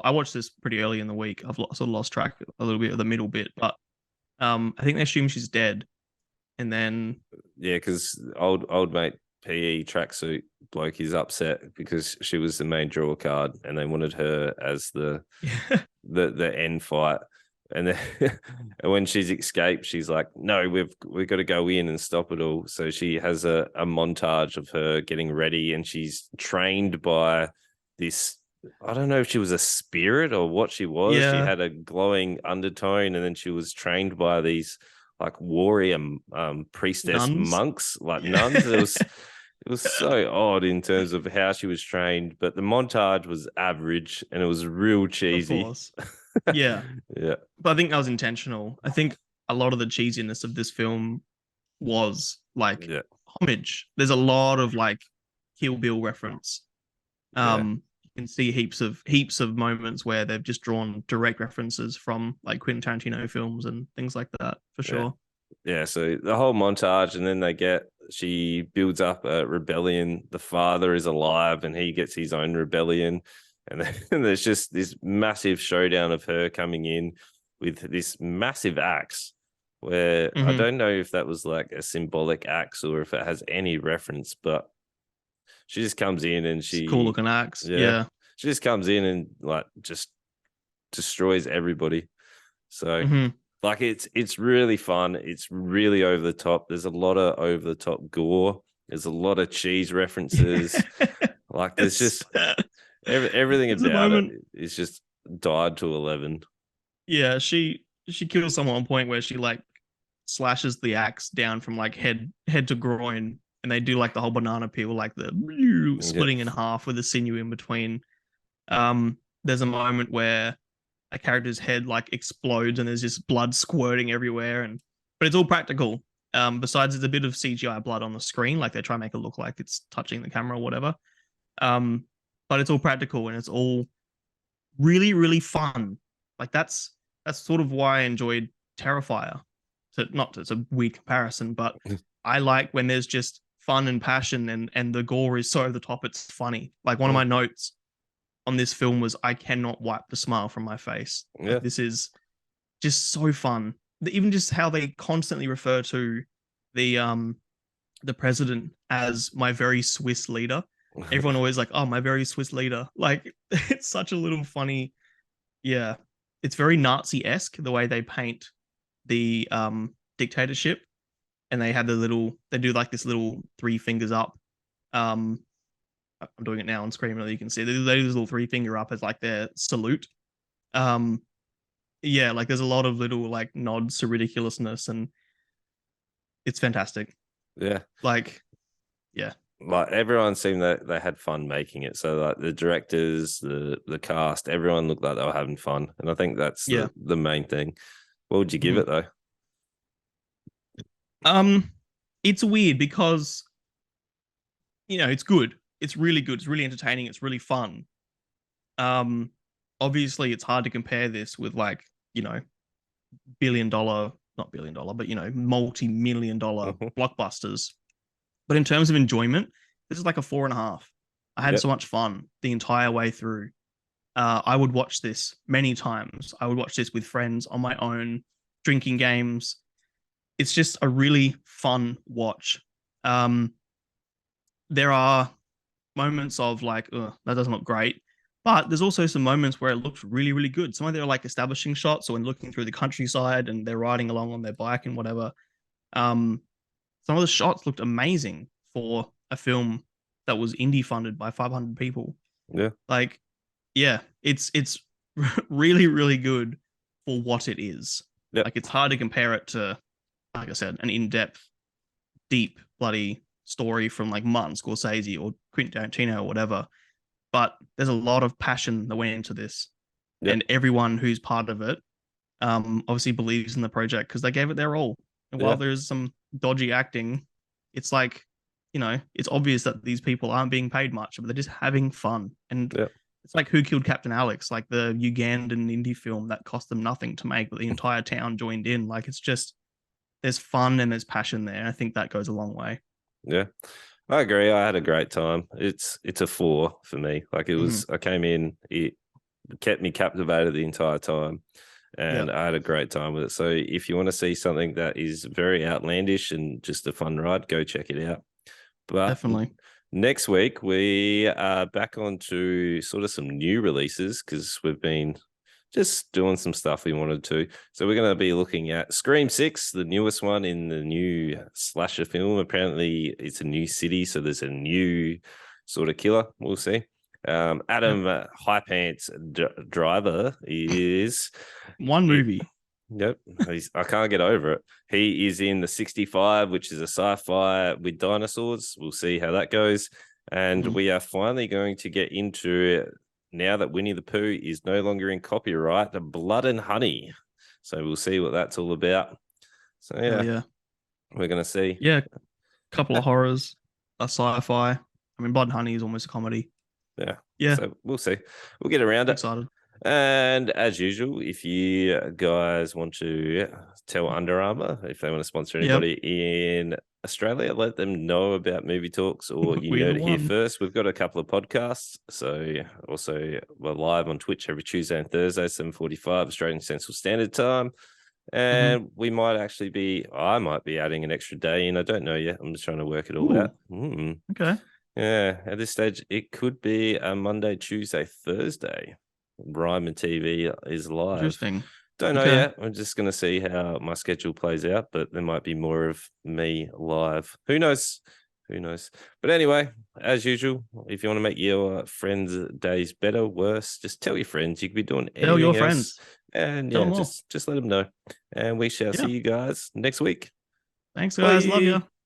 I watched this pretty early in the week. I've sort of lost track a little bit of the middle bit, but I think they assume she's dead, and then because old mate PE tracksuit bloke is upset because she was the main draw card and they wanted her as the end fight. And then and when she's escaped, she's like, no, we've got to go in and stop it all. So she has a montage of her getting ready, and she's trained by this, I don't know if she was a spirit or what she was. She had a glowing undertone, and then she was trained by these like warrior priestess monks, like nuns. It was so odd in terms of how she was trained, but the montage was average and it was real cheesy. Of course. Yeah. Yeah. But I think that was intentional. I think a lot of the cheesiness of this film was like homage. There's a lot of like Kill Bill reference. You can see heaps of moments where they've just drawn direct references from like Quentin Tarantino films and things like that, for sure. Yeah, so the whole montage, and then she builds up a rebellion. The father is alive and he gets his own rebellion. And then there's just this massive showdown of her coming in with this massive axe where I don't know if that was like a symbolic axe or if it has any reference, but she just comes in and it's a cool looking axe. Yeah. She just comes in and like just destroys everybody. So like it's really fun. It's really over the top. There's a lot of over the top gore. There's a lot of cheese references. Like there's just everything about it is just died to 11. Yeah, she kills someone at one point where she like slashes the axe down from like head to groin, and they do like the whole banana peel, like the splitting in half with the sinew in between. There's a moment where a character's head like explodes and there's just blood squirting everywhere, but it's all practical. Besides, there's a bit of CGI blood on the screen, like they try and make it look like it's touching the camera or whatever. But it's all practical and it's all really, really fun. Like that's sort of why I enjoyed Terrifier. It's a weird comparison, but I like when there's just fun and passion and the gore is so over the top, it's funny. Like one of my notes on this film was, I cannot wipe the smile from my face. Yeah. Like, this is just so fun. Even just how they constantly refer to the president as my very Swiss leader. Everyone always like, oh, my very Swiss leader. Like it's such a little funny. Yeah. It's very Nazi-esque the way they paint the dictatorship, and they do like this little three fingers up. I'm doing it now on screen, really you can see they do this little three finger up as like their salute. Yeah, like there's a lot of little like nods to ridiculousness, and it's fantastic. Yeah. Like, yeah. Like everyone seemed that they had fun making it. So like the directors, the cast, everyone looked like they were having fun. And I think that's the main thing. What would you give it though? It's weird because it's good. It's really good. It's really entertaining. It's really fun. Obviously it's hard to compare this with like, not billion dollar, but multi-million dollar blockbusters. But in terms of enjoyment, this is like a 4.5. I had so much fun the entire way through. I would watch this many times. I would watch this with friends on my own, drinking games. It's just a really fun watch. There are moments of like, that doesn't look great. But there's also some moments where it looks really, really good. Some of them are like establishing shots, or when looking through the countryside and they're riding along on their bike and whatever. Some of the shots looked amazing for a film that was indie funded by 500 people. Yeah. Like, yeah, it's really, really good. for what it is. Yep. Like, it's hard to compare it to, like I said, an in-depth, deep, bloody story from like Martin Scorsese or Quentin Tarantino or whatever. But there's a lot of passion that went into this, and everyone who's part of it, obviously believes in the project because they gave it their all. And while there's some dodgy acting, it's like, it's obvious that these people aren't being paid much, but they're just having fun. And it's like Who Killed Captain Alex, like the Ugandan indie film that cost them nothing to make, but the entire town joined in. Like, it's just, there's fun and there's passion there. I think that goes a long way. Yeah, I agree. I had a great time. It's a 4 for me. Like, it was, I came in, it kept me captivated the entire time, and I had a great time with it. So if you want to see something that is very outlandish and just a fun ride, go check it out. But definitely. Next week, we are back on to sort of some new releases because we've been just doing some stuff we wanted to. So we're going to be looking at Scream 6, the newest one in the new slasher film. Apparently, it's a new city, so there's a new sort of killer. We'll see. Adam High Pants Driver is... One movie. Yep, I can't get over it. He is in the 65, which is a sci-fi with dinosaurs. We'll see how that goes. And we are finally going to get into, now that Winnie the Pooh is no longer in copyright, Blood and Honey. So we'll see what that's all about. So we're going to see. Yeah, a couple of horrors, a sci-fi. I mean, Blood and Honey is almost a comedy. Yeah. So we'll see. We'll get around it. Excited. And as usual, if you guys want to tell Under Armour if they want to sponsor anybody in Australia, let them know about Movie Talks, or you know to hear first. We've got a couple of podcasts. So also we're live on Twitch every Tuesday and Thursday, 7:45 Australian Central Standard Time. And we might actually I might be adding an extra day in. I don't know yet. I'm just trying to work it all out. Okay. Yeah. At this stage, it could be a Monday, Tuesday, Thursday. Ryman TV is live. Interesting. Don't know yet. I'm just going to see how my schedule plays out, but there might be more of me live. Who knows? But anyway, as usual, if you want to make your friends' days better, worse, just tell your friends. You could be doing anything tell your else. Friends. And just let them know. And we shall see you guys next week. Thanks, guys. Bye. Love you.